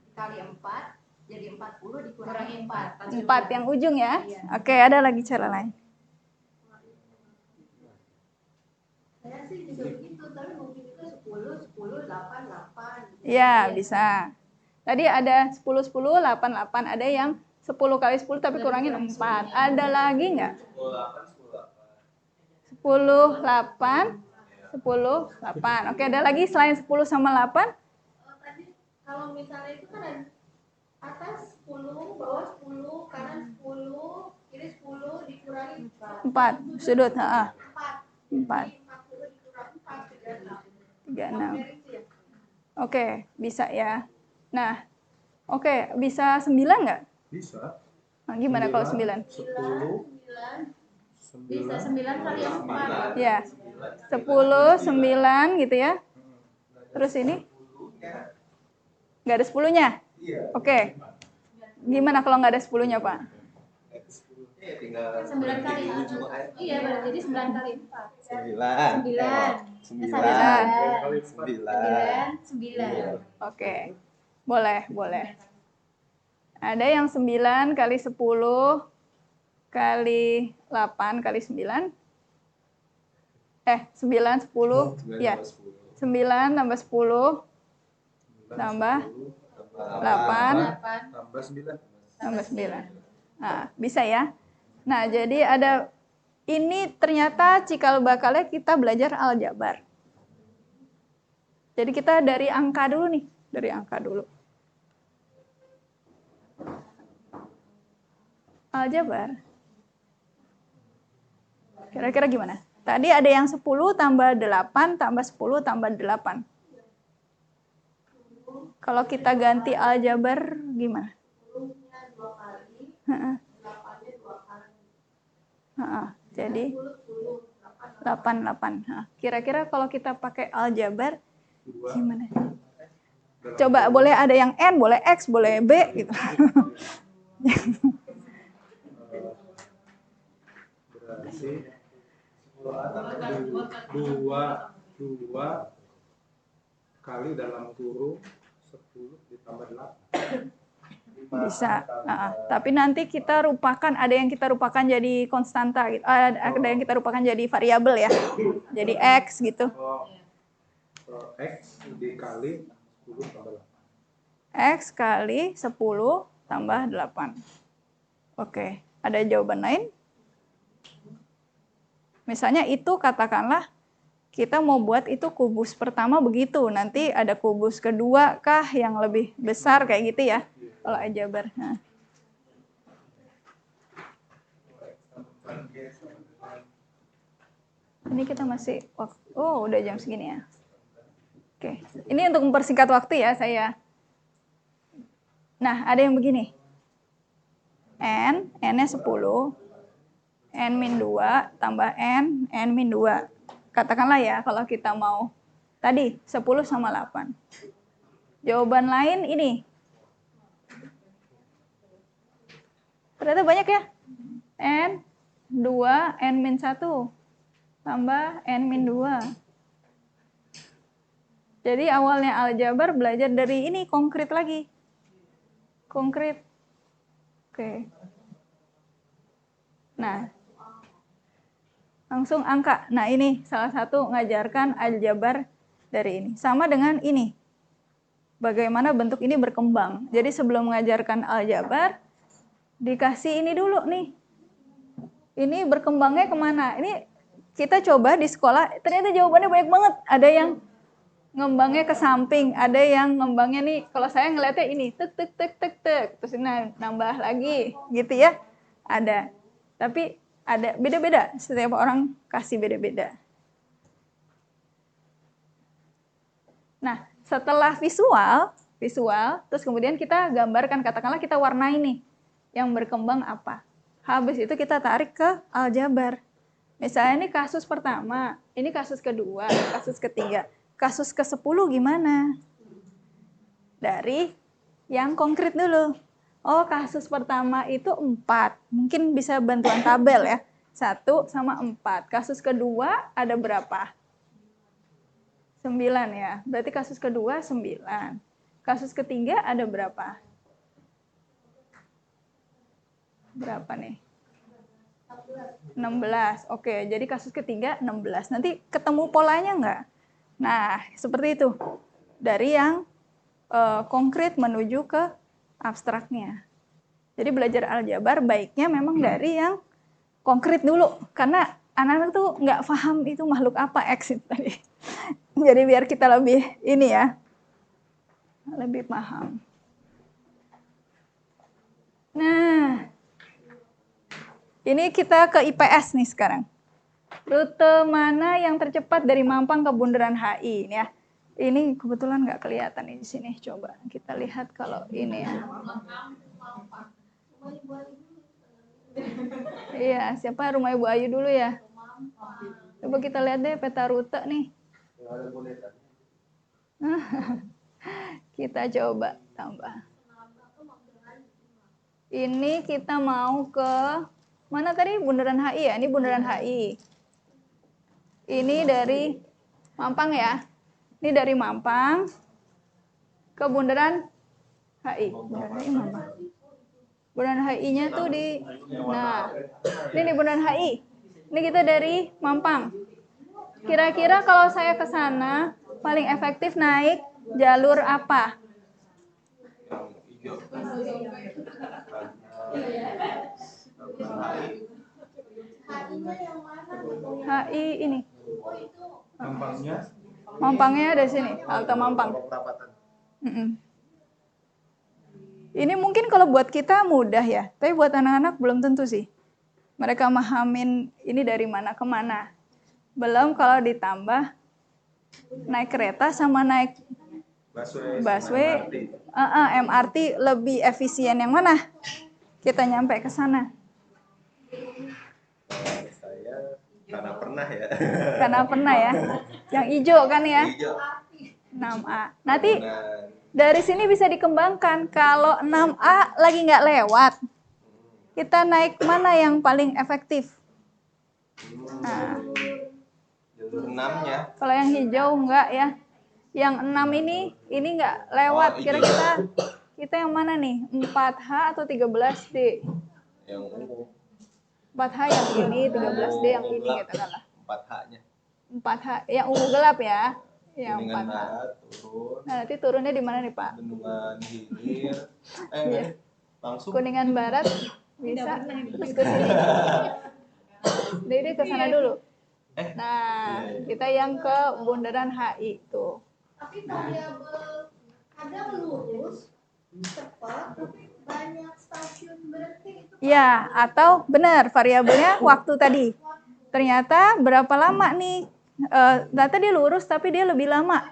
dikali 4 jadi 40 dikurangi 4. 4 yang ujung ya. Oke, ada lagi cara lain. Saya sih juga begitu, tapi mungkin juga 10, 10, 8, 8. Iya, bisa. Tadi ada 10, 10, 8, 8. Ada yang 10 kali 10 tapi kurangin 4. Ada lagi nggak? 10, 8, 10, 8. Oke, ada lagi selain 10 sama 8? Tadi kalau misalnya itu kan ada atas 10, bawah 10, kanan 10, kiri 10 dikurangi 4. Sudut, heeh. 4. 40 dikurangi 4, 36. Oke, bisa ya. Nah, oke, bisa 9 nggak? Bisa. Nah, gimana kalau 9? 10. 9 bisa 9 kali 4. Ya, 10, 9 gitu ya. Terus ini? Nggak ada 10-nya? Oke. Gimana kalau nggak ada 10-nya, Pak? 9 kali. Iya, berarti jadi 9 kali 4. 9. Oke. Boleh. Ada yang 9 kali 10 kali 8 kali 9. 9, 10. Ya. 9 tambah 10 tambah 8 tambah 9. tambah 9. Nah, bisa ya. Nah, jadi ada ini ternyata cikal bakalnya kita belajar aljabar. Jadi kita dari angka dulu nih, dari angka dulu. Aljabar. Kira-kira gimana? Tadi ada yang 10 tambah 8 tambah 10 tambah 8. Kalau kita ganti aljabar gimana? 10-nya 2 kali, 8-nya 2 kali. Jadi 8. Kira-kira kalau kita pakai aljabar gimana? Coba boleh ada yang N, boleh X, boleh B gitu. Berarti 2 kali dalam kurung 1 10 ditambah 8. Bisa. Tapi nanti kita rupakan, ada yang kita rupakan jadi konstanta gitu. Ada yang kita rupakan jadi variabel ya. Jadi X gitu. X dikali 10 tambah 8. X kali 10 tambah 8. Oke, ada jawaban lain? Misalnya itu katakanlah kita mau buat itu kubus pertama begitu, nanti ada kubus kedua kah yang lebih besar kayak gitu ya, kalau aljabar. Nah. Ini kita masih, oh udah jam segini ya. Oke, ini untuk mempersingkat waktu ya saya. Nah, ada yang begini. N-nya 10, N-2 tambah N-2. Katakanlah ya, kalau kita mau tadi 10 sama 8. Jawaban lain ini. Ternyata banyak ya. N2, N-1 tambah N-2. Jadi awalnya aljabar belajar dari ini, konkret lagi. Konkret. Oke. Nah, langsung angka. Nah, ini salah satu ngajarkan aljabar dari ini. Sama dengan ini. Bagaimana bentuk ini berkembang. Jadi sebelum mengajarkan aljabar, dikasih ini dulu nih. Ini berkembangnya kemana? Ini kita coba di sekolah, ternyata jawabannya banyak banget. Ada yang ngembangnya ke samping, ada yang ngembangnya nih, kalau saya ngeliatnya ini, tek, tek, tek, tek, tek. Terus ini nambah lagi, gitu ya. Ada. Tapi ada beda-beda, setiap orang kasih beda-beda. Nah, setelah visual, terus kemudian kita gambarkan, katakanlah kita warnai nih, yang berkembang apa. Habis itu kita tarik ke aljabar. Misalnya ini kasus pertama, ini kasus kedua, kasus ketiga. Kasus ke-10 gimana? Dari yang konkret dulu. Oh, kasus pertama itu 4. Mungkin bisa bantuan tabel ya. 1 sama 4. Kasus kedua ada berapa? 9 ya. Berarti kasus kedua 9. Kasus ketiga ada berapa? Berapa nih? 16. Oke, jadi kasus ketiga 16. Nanti ketemu polanya nggak? Nah, seperti itu. Dari yang konkret menuju ke abstraknya. Jadi belajar aljabar baiknya memang dari yang konkret dulu. Karena anak-anak tuh nggak paham itu makhluk apa X itu tadi. Jadi biar kita lebih ini ya, lebih paham. Nah, ini kita ke IPS nih sekarang. Rute mana yang tercepat dari Mampang ke Bundaran HI? Ini ya. Ini kebetulan nggak kelihatan di sini. Coba kita lihat kalau ini ya. Iya, siapa rumah Ibu Ayu dulu ya? Coba kita lihat deh peta rute nih. Kita coba tambah. Ini kita mau ke mana tadi? Bundaran HI ya? Ini Bundaran HI. Ini dari Mampang ya. Ini dari Mampang ke Bundaran HI. Bundaran HI Mampang. Bundaran HI-nya tuh di, nah, ini di Bundaran HI. Ini kita dari Mampang. Kira-kira kalau saya ke sana, paling efektif naik jalur apa? HI ini. Mampangnya ada sini, halte Mampang. Ini mungkin kalau buat kita mudah ya, tapi buat anak-anak belum tentu sih. Mereka mahamin ini dari mana ke mana. Belum kalau ditambah naik kereta sama naik busway, MRT lebih efisien yang mana? Kita nyampe ke sana. Karena pernah ya. Karena pernah ya. Yang hijau kan ya? 6A. Nanti dari sini bisa dikembangkan. Kalau 6A lagi nggak lewat, kita naik mana yang paling efektif? Nah, Jalur 6-nya. kalau yang hijau enggak ya. Yang 6 ini nggak lewat. Kira kita yang mana nih? 4H atau 13D? Yang ungu. 4H yang ini, 13D yang ini gitu kan lah. 4H-nya. 4H yang ungu gelap ya. Yang Kuningan 4H. barat turun. Nah, nanti turunnya di mana nih, Pak? Bendungan Hilir. Iya. Langsung. Kuningan barat bisa terus ke sini. Dede ke sana dulu. Nah, kita yang ke Bundaran HI tuh. Tapi variabel kadang lurus cepat tapi banyak stasiun berhenti itu. Ya, atau benar variabelnya waktu tadi. Ternyata berapa lama nih? Ternyata dia lurus tapi dia lebih lama.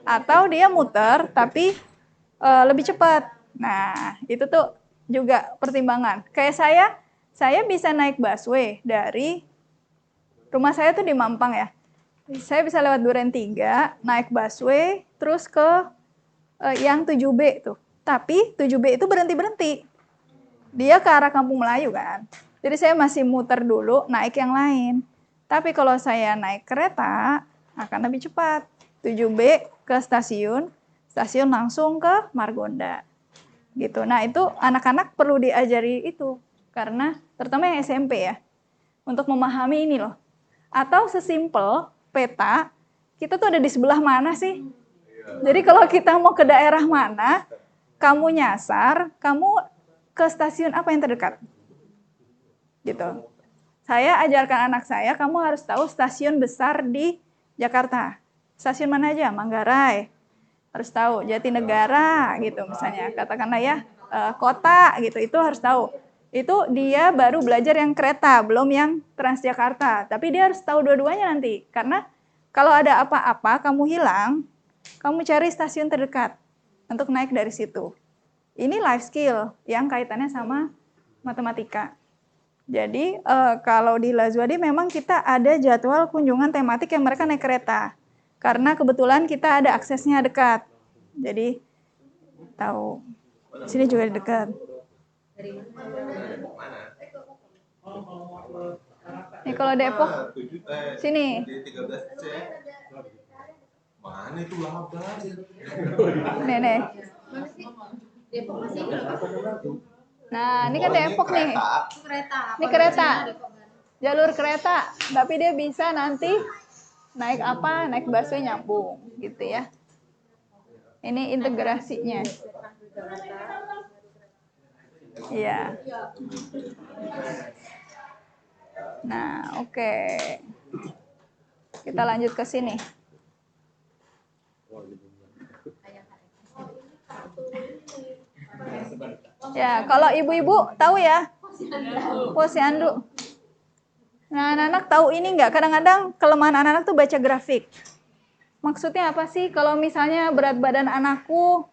Atau dia muter tapi lebih cepat. Nah, itu tuh juga pertimbangan. Kayak saya bisa naik busway dari rumah saya tuh di Mampang ya. Saya bisa lewat Duren 3, naik busway, terus ke yang 7B tuh. Tapi 7B itu berhenti-berhenti. Dia ke arah Kampung Melayu kan. Jadi saya masih muter dulu, naik yang lain. Tapi kalau saya naik kereta, akan lebih cepat. 7B ke stasiun langsung ke Margonda. Gitu. Nah itu anak-anak perlu diajari itu. Karena terutama yang SMP ya. Untuk memahami ini loh. Atau sesimpel peta, kita tuh ada di sebelah mana sih? Jadi kalau kita mau ke daerah mana, kamu nyasar, kamu ke stasiun apa yang terdekat? Gitu. Saya ajarkan anak saya, kamu harus tahu stasiun besar di Jakarta. Stasiun mana aja? Manggarai. Harus tahu. Jatinegara gitu misalnya. Katakanlah ya, kota gitu. Itu harus tahu. Itu dia baru belajar yang kereta, belum yang Transjakarta. Tapi dia harus tahu dua-duanya nanti. Karena kalau ada apa-apa, kamu hilang, kamu cari stasiun terdekat untuk naik dari situ. Ini life skill yang kaitannya sama matematika. Jadi kalau di Lazuadi memang kita ada jadwal kunjungan tematik yang mereka naik kereta. Karena kebetulan kita ada aksesnya dekat. Jadi tahu. Sini juga dekat. Nih kalau Depok, sini. Mana itu Labar? Nih. Depok masih. Nah, ini kan Depok nih. Kereta. Ini kereta. Jalur kereta. Tapi dia bisa nanti naik apa? Naik busway nyambung gitu ya. Ini integrasinya. Iya. Nah, oke. Kita lanjut ke sini. Ya, kalau ibu-ibu tahu ya, posyandu. Nah, anak-anak tahu ini nggak? Kadang-kadang kelemahan anak-anak tuh baca grafik. Maksudnya apa sih? Kalau misalnya berat badan anakku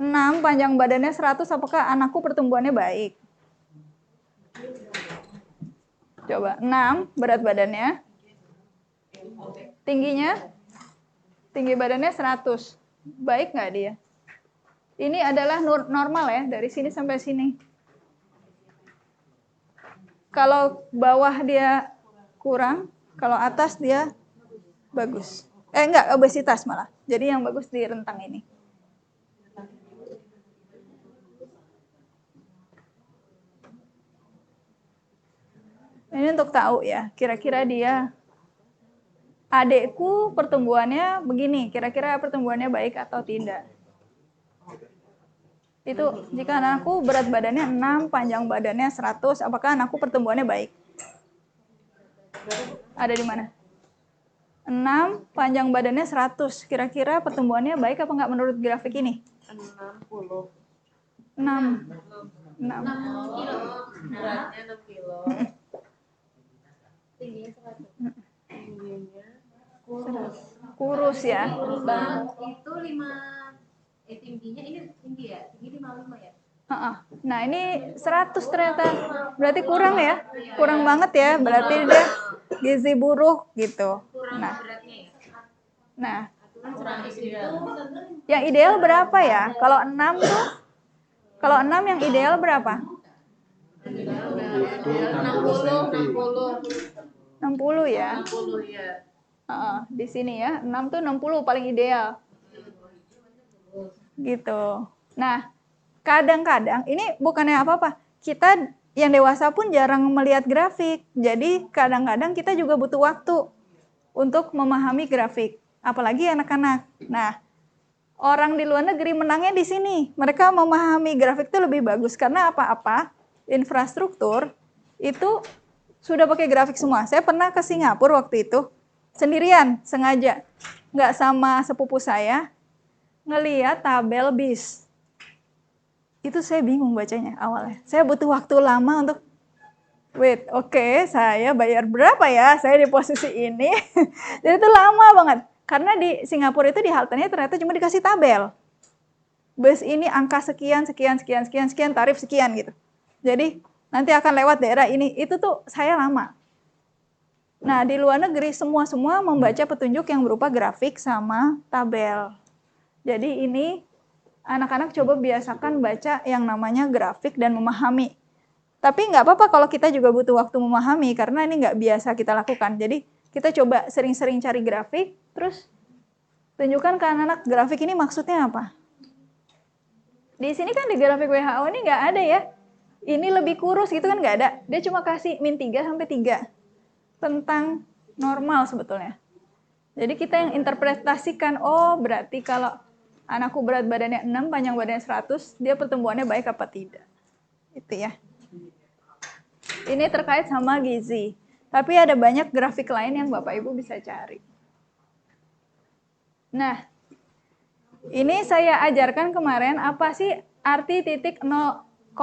6, panjang badannya 100, apakah anakku pertumbuhannya baik? Coba, 6 berat badannya. Tingginya? Tinggi badannya 100. Baik nggak dia? Ini adalah normal ya, dari sini sampai sini. Kalau bawah dia kurang, kalau atas dia bagus. Enggak, obesitas malah. Jadi yang bagus di rentang ini. Ini untuk tahu ya, kira-kira dia, adekku pertumbuhannya begini, kira-kira pertumbuhannya baik atau tidak. Itu jika anakku berat badannya 6, panjang badannya 100, apakah anakku pertumbuhannya baik? Ada di mana? 6, panjang badannya 100, kira-kira pertumbuhannya baik apa enggak menurut grafik ini? 60. 6. 6. Kilo. Beratnya 6 kilo. Tingginya 100. Tingginya Kurus ya. Itu 5 tingginya ini tinggi ya? Tinggi 55 ya? Nah ini 100 ternyata. Berarti kurang ya? Kurang banget ya. Berarti dia gizi buruk gitu. Kurang beratnya ya? Nah. Kurang itu. Yang ideal berapa ya? Kalau 6 tuh? Kalau 6 yang ideal berapa? 60 ya. 60 ya. 60 ya. Di sini ya, 6 tuh 60 paling ideal. Gitu. Nah, kadang-kadang, ini bukannya apa-apa, kita yang dewasa pun jarang melihat grafik. Jadi kadang-kadang kita juga butuh waktu untuk memahami grafik. Apalagi anak-anak. Nah, orang di luar negeri menangnya di sini. Mereka memahami grafik itu lebih bagus. Karena apa-apa, infrastruktur itu sudah pakai grafik semua. Saya pernah ke Singapura waktu itu. Sendirian, sengaja. Nggak sama sepupu saya. Ngeliat tabel BIS. Itu saya bingung bacanya awalnya. Saya butuh waktu lama untuk, saya bayar berapa ya? Saya di posisi ini. Jadi itu lama banget. Karena di Singapura itu di haltenya ternyata cuma dikasih tabel. Bus ini angka sekian, sekian, sekian, sekian, sekian, tarif sekian gitu. Jadi nanti akan lewat daerah ini. Itu tuh saya lama. Nah, di luar negeri semua membaca petunjuk yang berupa grafik sama tabel. Jadi ini anak-anak coba biasakan baca yang namanya grafik dan memahami. Tapi nggak apa-apa kalau kita juga butuh waktu memahami, karena ini nggak biasa kita lakukan. Jadi kita coba sering-sering cari grafik, terus tunjukkan ke anak-anak grafik ini maksudnya apa. Di sini kan di grafik WHO ini nggak ada ya. Ini lebih kurus gitu kan nggak ada. Dia cuma kasih min 3 sampai 3. Tentang normal sebetulnya. Jadi kita yang interpretasikan, oh berarti kalau anakku berat badannya 6, panjang badannya 100, dia pertumbuhannya baik apa tidak. Itu ya. Ini terkait sama gizi. Tapi ada banyak grafik lain yang Bapak Ibu bisa cari. Nah, ini saya ajarkan kemarin apa sih arti titik 0,0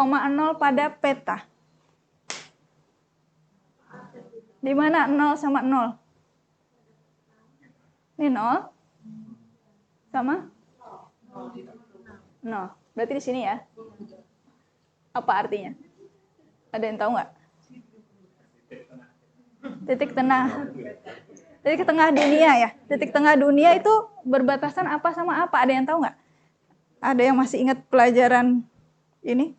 pada peta. Di mana 0 sama 0? Ini 0 sama 0. Berarti di sini ya. Apa artinya? Ada yang tahu nggak? Titik tengah. Titik tengah dunia ya. Titik tengah dunia itu berbatasan apa sama apa? Ada yang tahu nggak? Ada yang masih ingat pelajaran ini?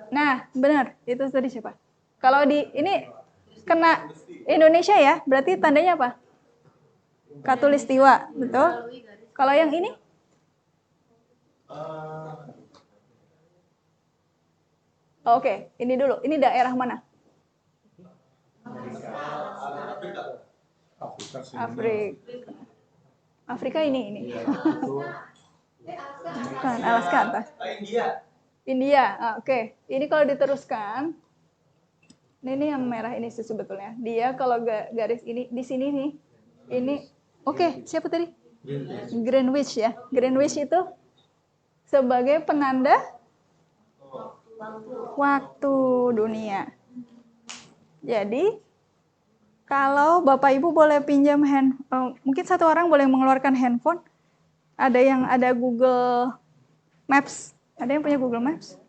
Nah, benar. Itu tadi siapa? Kalau di ini kena Indonesia ya, berarti tandanya apa? Katulistiwa, betul? Kalau yang ini? Oke, ini dulu. Ini daerah mana? Afrika ini. Bukan, Alaska atas. India. Oke. Ini kalau diteruskan, ini yang merah ini sih sebetulnya. Dia kalau garis ini di sini nih, ini siapa tadi? Greenwich ya. Greenwich itu sebagai penanda waktu dunia. Jadi kalau Bapak Ibu boleh pinjam mungkin satu orang boleh mengeluarkan handphone. Ada yang ada Google Maps. Ada yang punya Google Maps?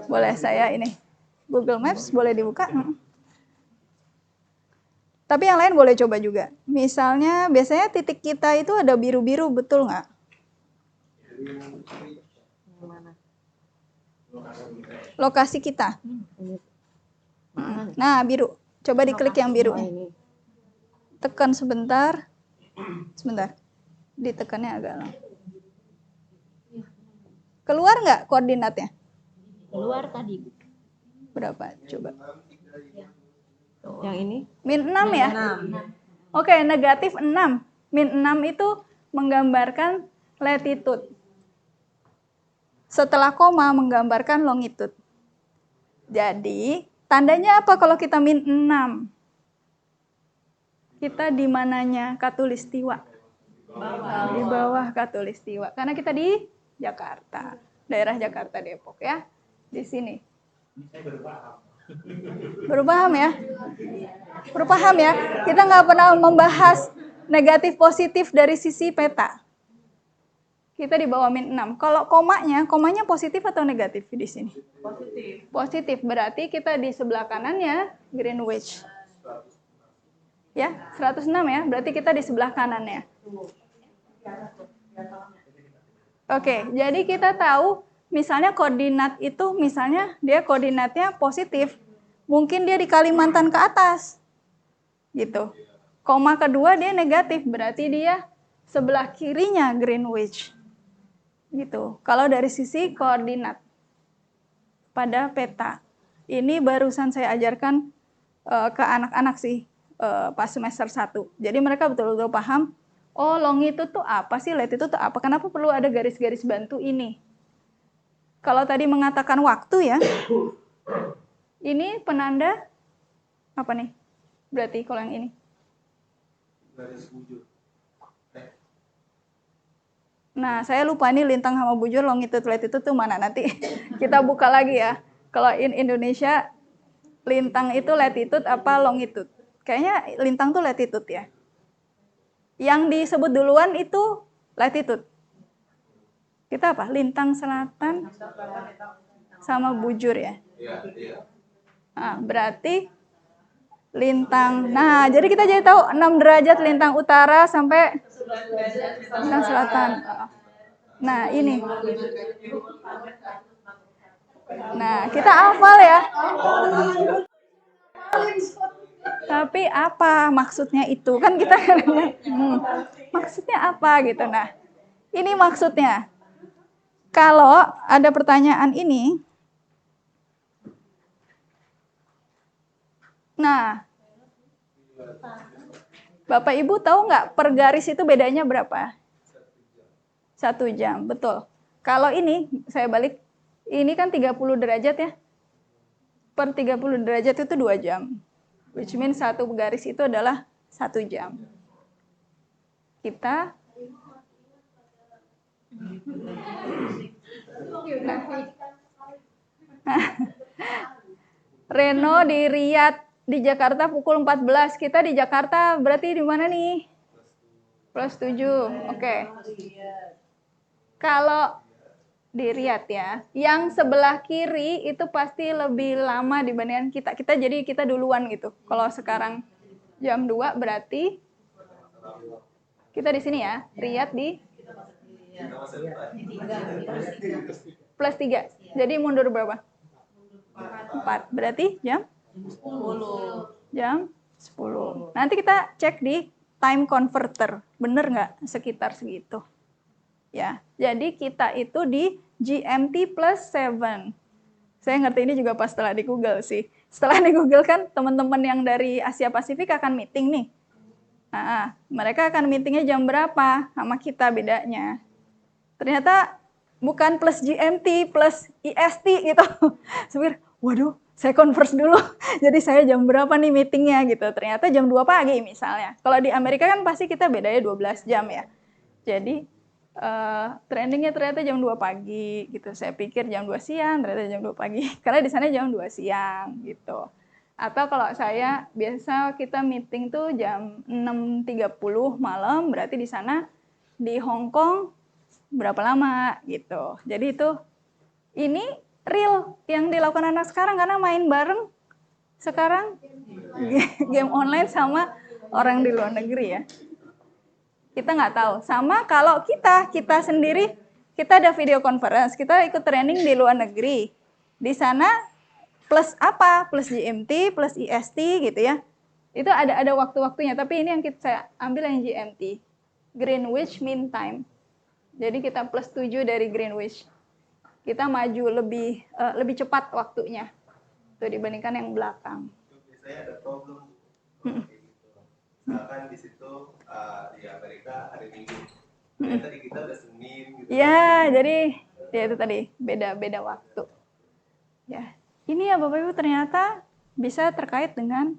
Boleh saya ini. Google Maps boleh dibuka. Tapi yang lain boleh coba juga. Misalnya biasanya titik kita itu ada biru-biru, betul nggak? Lokasi kita. Nah, biru. Coba diklik yang biru. Tekan sebentar. Ditekannya agak lama. Keluar nggak koordinatnya? Keluar tadi. Berapa? Coba. Yang ini? -6 ya? Oke, negatif 6. -6 itu menggambarkan latitude. Setelah koma menggambarkan longitude. Jadi, tandanya apa kalau kita -6? Kita di mananya Katulistiwa? Di bawah Katulistiwa. Karena kita di Jakarta. Daerah Jakarta Depok ya. Di sini. Baru paham ya? Baru paham ya? Kita nggak pernah membahas negatif positif dari sisi peta. Kita di bawah -6. Kalau komanya positif atau negatif di sini? Positif. Positif, berarti kita di sebelah kanannya Greenwich. Ya, 106 ya, berarti kita di sebelah kanannya. Oke, jadi kita tahu misalnya koordinat itu misalnya dia koordinatnya positif. Mungkin dia di Kalimantan ke atas. Gitu. Koma kedua dia negatif, berarti dia sebelah kirinya Greenwich. Gitu. Kalau dari sisi koordinat pada peta. Ini barusan saya ajarkan ke anak-anak sih pas semester 1. Jadi mereka betul-betul paham, oh longitude tuh apa sih, latitude tuh apa, kenapa perlu ada garis-garis bantu ini. Kalau tadi mengatakan waktu ya, ini penanda apa nih? Berarti kalau yang ini. Garis bujur. Nah, saya lupa nih lintang sama bujur, longitude, latitude tuh mana nanti. Kita buka lagi ya. Kalau in Indonesia, lintang itu latitude apa longitude? Kayaknya lintang tuh latitude ya. Yang disebut duluan itu latitude. Kita apa? Lintang selatan sama bujur ya. Nah, berarti lintang. Nah, jadi kita jadi tahu 6 derajat lintang utara sampai lintang selatan. Nah, ini. Nah, kita hafal ya. Tapi apa maksudnya itu? Kan kita maksudnya apa gitu. Nah, ini maksudnya. Kalau ada pertanyaan ini, nah, Bapak Ibu tahu nggak per garis itu bedanya berapa? 1 jam, betul. Kalau ini, saya balik, ini kan 30 derajat ya. Per 30 derajat itu 2 jam. Which means 1 garis itu adalah 1 jam. Kita Reno di Riyadh di Jakarta pukul 14. Kita di Jakarta berarti di mana nih? +7. Oke. Kalau di Riyadh ya, yang sebelah kiri itu pasti lebih lama dibandingkan kita. Jadi kita duluan gitu. Kalau sekarang jam 2 berarti kita di sini ya. Riyadh di +3. Jadi mundur berapa? 4. Berarti jam 10. Jam 10. Nanti kita cek di time converter. Bener nggak sekitar segitu? Ya, jadi kita itu di GMT +7. Saya ngerti ini juga pas setelah di Google sih. Setelah di Google kan teman-teman yang dari Asia Pasifik akan meeting nih. Nah, mereka akan meetingnya jam berapa sama kita bedanya. Ternyata bukan plus GMT, plus IST gitu. Sebenarnya, waduh, saya converse dulu. Jadi saya jam berapa nih meetingnya gitu. Ternyata jam 2 pagi misalnya. Kalau di Amerika kan pasti kita bedanya 12 jam ya. Jadi trainingnya ternyata jam 2 pagi gitu. Saya pikir jam 2 siang, ternyata jam 2 pagi. Karena di sana jam 2 siang gitu. Atau kalau saya biasa kita meeting tuh jam 6.30 malam, berarti di sana di Hong Kong berapa lama gitu. Jadi itu ini real yang dilakukan anak sekarang karena main bareng sekarang game online sama orang di luar negeri ya. Kita nggak tahu. Sama kalau kita sendiri, kita ada video conference, kita ikut training di luar negeri. Di sana plus apa? Plus GMT, plus IST gitu ya. Itu ada waktu-waktunya, tapi ini yang saya ambil yang GMT. Greenwich Mean Time. Jadi kita +7 dari Greenwich. Kita maju lebih cepat waktunya. Itu dibandingkan yang belakang. Biasanya ada problem. Misalkan di situ di Amerika hari Minggu. Ternyata di kita udah Senin gitu. Ya, jadi ya itu tadi beda waktu. Ya, ini ya Bapak Ibu ternyata bisa terkait dengan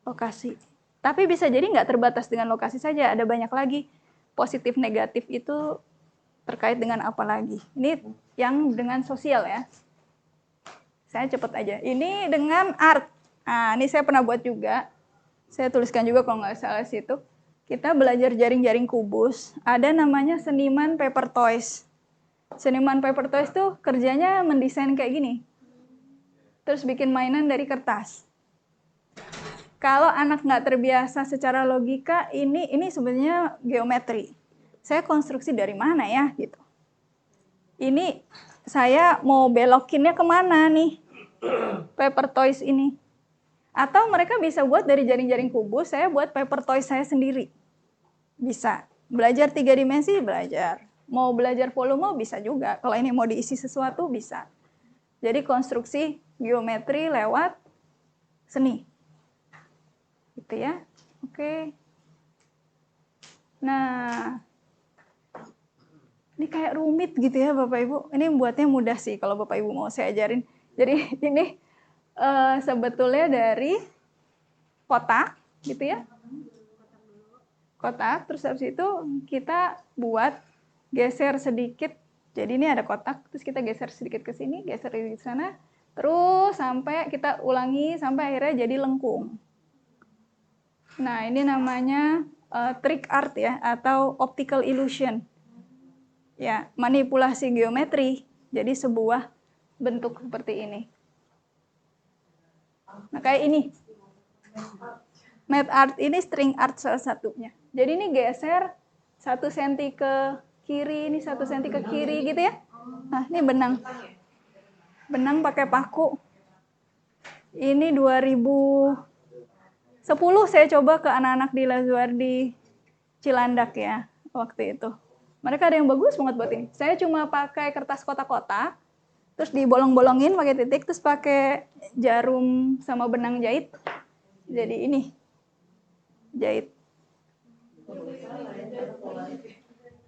lokasi. Tapi bisa jadi nggak terbatas dengan lokasi saja. Ada banyak lagi positif negatif itu terkait dengan apa lagi. Ini yang dengan sosial ya. Saya cepet aja. Ini dengan art. Nah, ini saya pernah buat juga. Saya tuliskan juga kalau nggak salah situ. Kita belajar jaring-jaring kubus. Ada namanya seniman paper toys. Seniman paper toys tuh kerjanya mendesain kayak gini. Terus bikin mainan dari kertas. Kalau anak nggak terbiasa secara logika, ini sebenarnya geometri. Saya konstruksi dari mana ya gitu. ini saya mau belokinnya kemana nih, paper toys ini. Atau mereka bisa buat dari jaring-jaring kubus, saya buat paper toys saya sendiri. Bisa. Belajar 3 dimensi, belajar. Mau belajar volume, bisa juga. Kalau ini mau diisi sesuatu, bisa. Jadi konstruksi geometri lewat seni. Gitu ya. Oke. Nah, ini kayak rumit gitu ya Bapak Ibu. Ini buatnya mudah sih kalau Bapak Ibu mau saya ajarin. Jadi ini sebetulnya dari kotak gitu ya. Kotak, terus habis itu kita buat geser sedikit. Jadi ini ada kotak, terus kita geser sedikit ke sini, geser di sana. Terus sampai kita ulangi sampai akhirnya jadi lengkung. Nah, ini namanya trick art ya, atau optical illusion. Ya, manipulasi geometri. Jadi sebuah bentuk seperti ini. Nah, kayak ini. Matte art ini string art salah satunya. Jadi ini geser 1 cm ke kiri, ini 1 cm ke kiri gitu ya. Nah, ini benang. Benang pakai paku. Ini 2010 saya coba ke anak-anak di Lazuardi Cilandak ya, waktu itu. Mereka ada yang bagus banget buat ini. Saya cuma pakai kertas kotak-kotak, terus dibolong-bolongin pakai titik, terus pakai jarum sama benang jahit. Jadi ini jahit.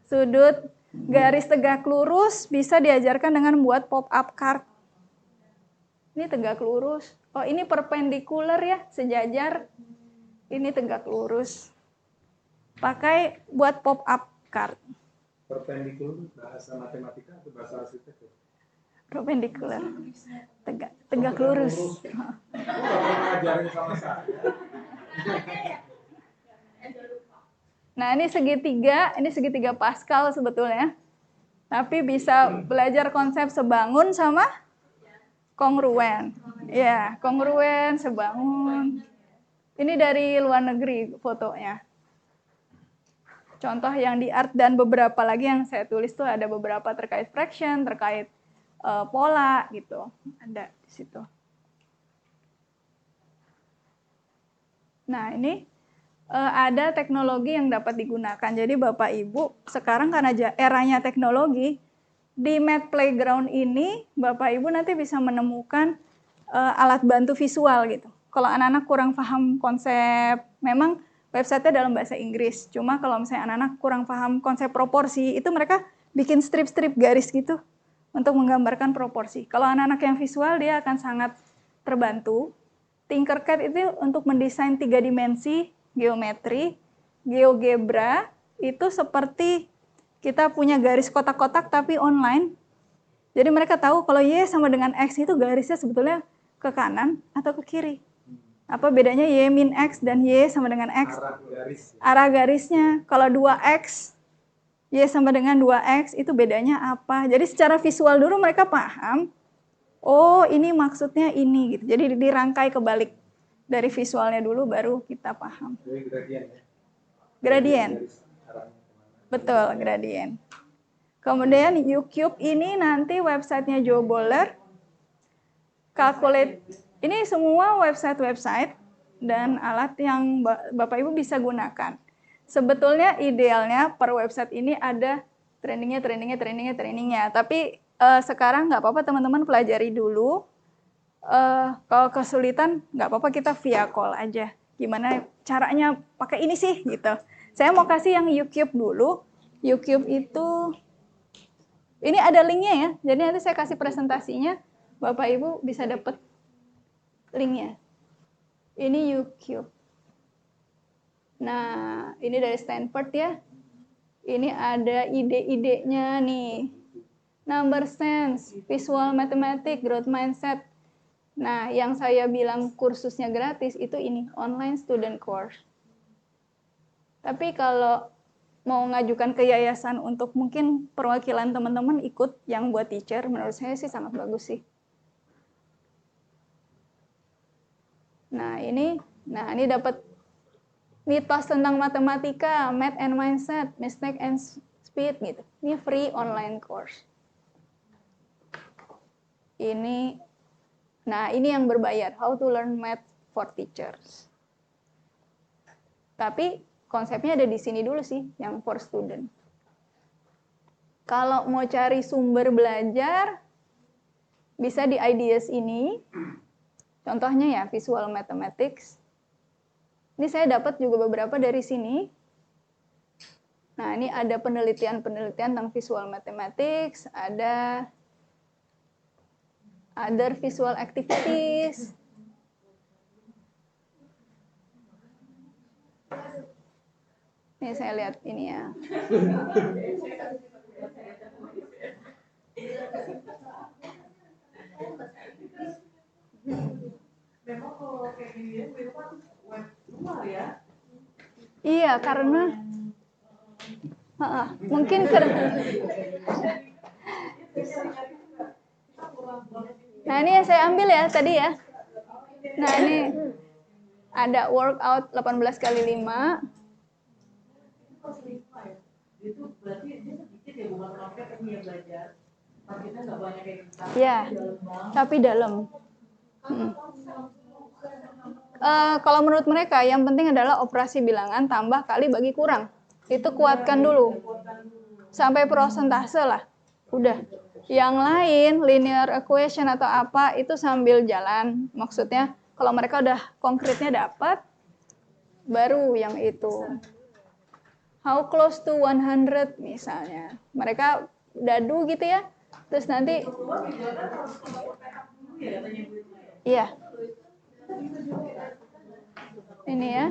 Sudut garis tegak lurus bisa diajarkan dengan buat pop-up card. Ini tegak lurus. Oh, ini perpendikular ya, sejajar. Ini tegak lurus. Pakai buat pop-up card. Perpendikular bahasa matematika atau bahasa arsitektur? Perpendikular. Tegak lurus. Ngajarin sama saya. Nah, ini segitiga Pascal sebetulnya. Tapi bisa belajar konsep sebangun sama kongruen. Ya, kongruen, sebangun. Ini dari luar negeri fotonya. Contoh yang di art dan beberapa lagi yang saya tulis tuh ada beberapa terkait fraction, terkait pola gitu. Ada di situ. Nah, ini ada teknologi yang dapat digunakan. Jadi Bapak Ibu, sekarang karena eranya teknologi, di Math Playground ini Bapak Ibu nanti bisa menemukan alat bantu visual gitu. Kalau anak-anak kurang paham konsep, memang website-nya dalam bahasa Inggris. Cuma kalau misalnya anak-anak kurang paham konsep proporsi, itu mereka bikin strip-strip garis gitu untuk menggambarkan proporsi. Kalau anak-anak yang visual, dia akan sangat terbantu. Tinkercad itu untuk mendesain 3 dimensi, geometri, GeoGebra, itu seperti kita punya garis kotak-kotak tapi online. Jadi mereka tahu kalau Y sama dengan X itu garisnya sebetulnya ke kanan atau ke kiri. Apa bedanya Y min X dan Y sama dengan X? Arah garisnya. Kalau 2X, Y sama dengan 2X, itu bedanya apa? Jadi secara visual dulu mereka paham, oh ini maksudnya ini. Gitu. Jadi dirangkai kebalik. Dari visualnya dulu baru kita paham. Gradien. Betul, gradien. Kemudian YouCube ini nanti websitenya Joe Boller. Calculate. Ini semua website-website dan alat yang Bapak Ibu bisa gunakan. Sebetulnya idealnya per website ini ada trainingnya. Tapi sekarang nggak apa-apa teman-teman pelajari dulu. Kalau kesulitan nggak apa-apa kita via call aja. Gimana caranya pakai ini sih gitu. Saya mau kasih yang YouCube dulu. YouCube itu ini ada linknya ya. Jadi nanti saya kasih presentasinya. Bapak Ibu bisa dapat linknya. Ini YouCube. Nah, ini dari Stanford ya. Ini ada ide-idenya nih. Number sense, visual mathematics, growth mindset. Nah, yang saya bilang kursusnya gratis itu ini, online student course. Tapi kalau mau ngajukan ke yayasan untuk mungkin perwakilan teman-teman ikut yang buat teacher, menurut saya sih sangat bagus sih. Nah, ini dapat mitos tentang matematika, math and mindset, mistake and speed gitu. Ini free online course. Ini, nah ini yang berbayar, How to Learn Math for Teachers. Tapi konsepnya ada di sini dulu sih, yang for student. Kalau mau cari sumber belajar, bisa di IDS ini. Contohnya ya, Visual Mathematics. Ini saya dapat juga beberapa dari sini. Nah, ini ada penelitian-penelitian tentang Visual Mathematics, ada other visual activities. Ini saya lihat ini ya. Memang kalau kayak gini web luar ya. Iya, karena mungkin nah ini yang saya ambil ya tadi ya. Nah ini ada workout 18 kali 5. Itu berarti dia sedikit ya, bukan sampai yang belajar. Targetnya nggak banyak kayak kita. Iya, tapi dalam. Kalau menurut mereka yang penting adalah operasi bilangan tambah kali bagi kurang. Itu kuatkan dulu. Sampai prosentase lah. Udah. Yang lain, linear equation atau apa, itu sambil jalan. Maksudnya, kalau mereka udah konkretnya dapat, baru yang itu. How close to 100 misalnya. Mereka dadu gitu ya. Terus nanti, iya. Ini ya.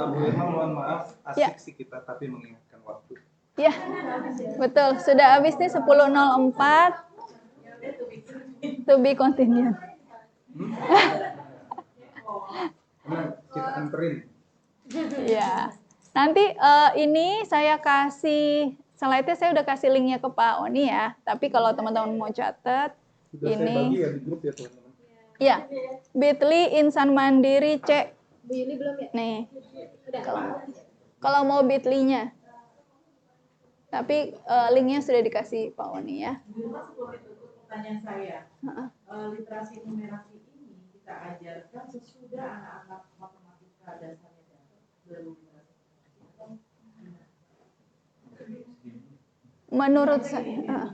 Bu Irma, mohon maaf, asik sih kita, tapi mengingatkan waktu. Ya, betul. Sudah habis nih 10.04. To be continued. Kita anterin. Ya. Nanti ini saya kasih slide-nya, saya udah kasih linknya ke Pak Oni ya. Tapi kalau teman-teman mau catat, sudah ini. Saya bagi ya di grup ya teman-teman. Ya, Bit.ly Insan Mandiri C. Bu Yuli belum ya? Nih. Kalau mau Bit.ly-nya. Tapi linknya sudah dikasih Pak Oni ya. Pertanyaan saya, literasi numerasi ini kita ajarkan sesudah anak-anak matematika dasarnya baru literasi. Menurut saya,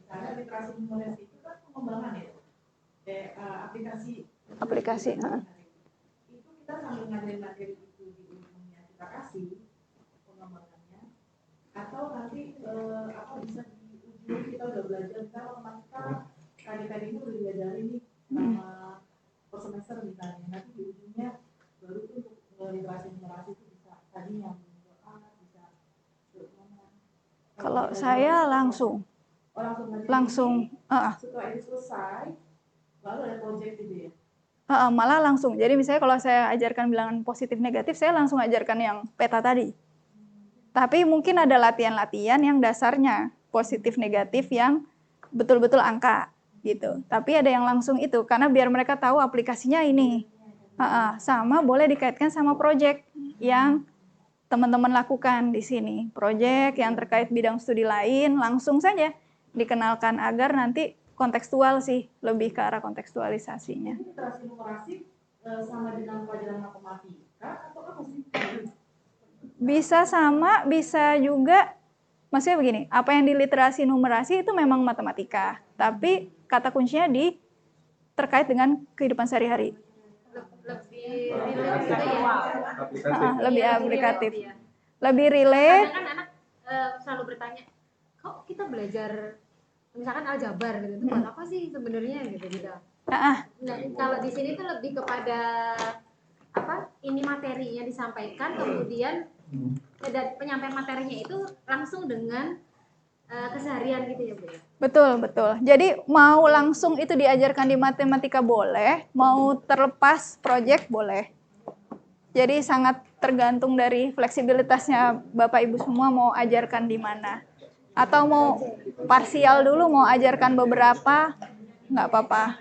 Karena literasi numerasi itu kan pengembangan ya, aplikasi. Itu kita sambil ngajarin materi itu di ujungnya kita kasih pengembangannya, atau nanti bisa di ujung kita udah belajar kita matematika kali-kali ini udah diajarin nih sama per semester misalnya, nanti di ujungnya baru tuh untuk literasi numerasi itu bisa tadi yang bisa. Kalau saya langsung. Setelah itu selesai, lalu ada project gitu ya? Malah langsung. Jadi misalnya kalau saya ajarkan bilangan positif negatif, saya langsung ajarkan yang peta tadi. Tapi mungkin ada latihan-latihan yang dasarnya positif negatif yang betul-betul angka gitu. Tapi ada yang langsung itu karena biar mereka tahu aplikasinya ini. Sama boleh dikaitkan sama project yang teman-teman lakukan di sini. Project yang terkait bidang studi lain langsung saja dikenalkan agar nanti kontekstual sih, lebih ke arah kontekstualisasinya. Literasi numerasi sama dengan pelajaran matematika atau apa sih? Bisa sama, bisa juga, maksudnya begini, apa yang di literasi numerasi itu memang matematika, tapi kata kuncinya terkait dengan kehidupan sehari-hari. Lebih aplikatif. Lebih relate. Kan anak selalu bertanya, kok kita belajar misalkan aljabar gitu, itu buat apa sih sebenarnya gitu. Nah, kalau di sini tuh lebih kepada apa? Ini materinya disampaikan, kemudian penyampaian materinya itu langsung dengan keseharian gitu ya Bu ya. Betul, betul. Jadi mau langsung itu diajarkan di matematika boleh, mau terlepas project boleh. Jadi sangat tergantung dari fleksibilitasnya Bapak Ibu semua mau ajarkan di mana. Atau mau parsial dulu, mau ajarkan beberapa, nggak apa-apa.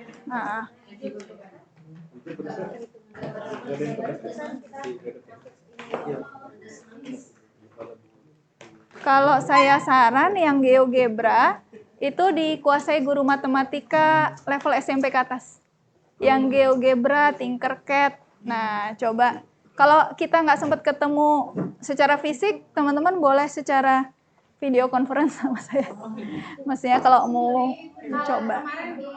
Kalau saya saran yang GeoGebra, itu dikuasai guru matematika level SMP ke atas. Yang GeoGebra, Tinkercad. Nah, coba kalau kita nggak sempat ketemu secara fisik, teman-teman boleh secara video conference sama saya. Maksudnya kalau mau coba. Kemarin di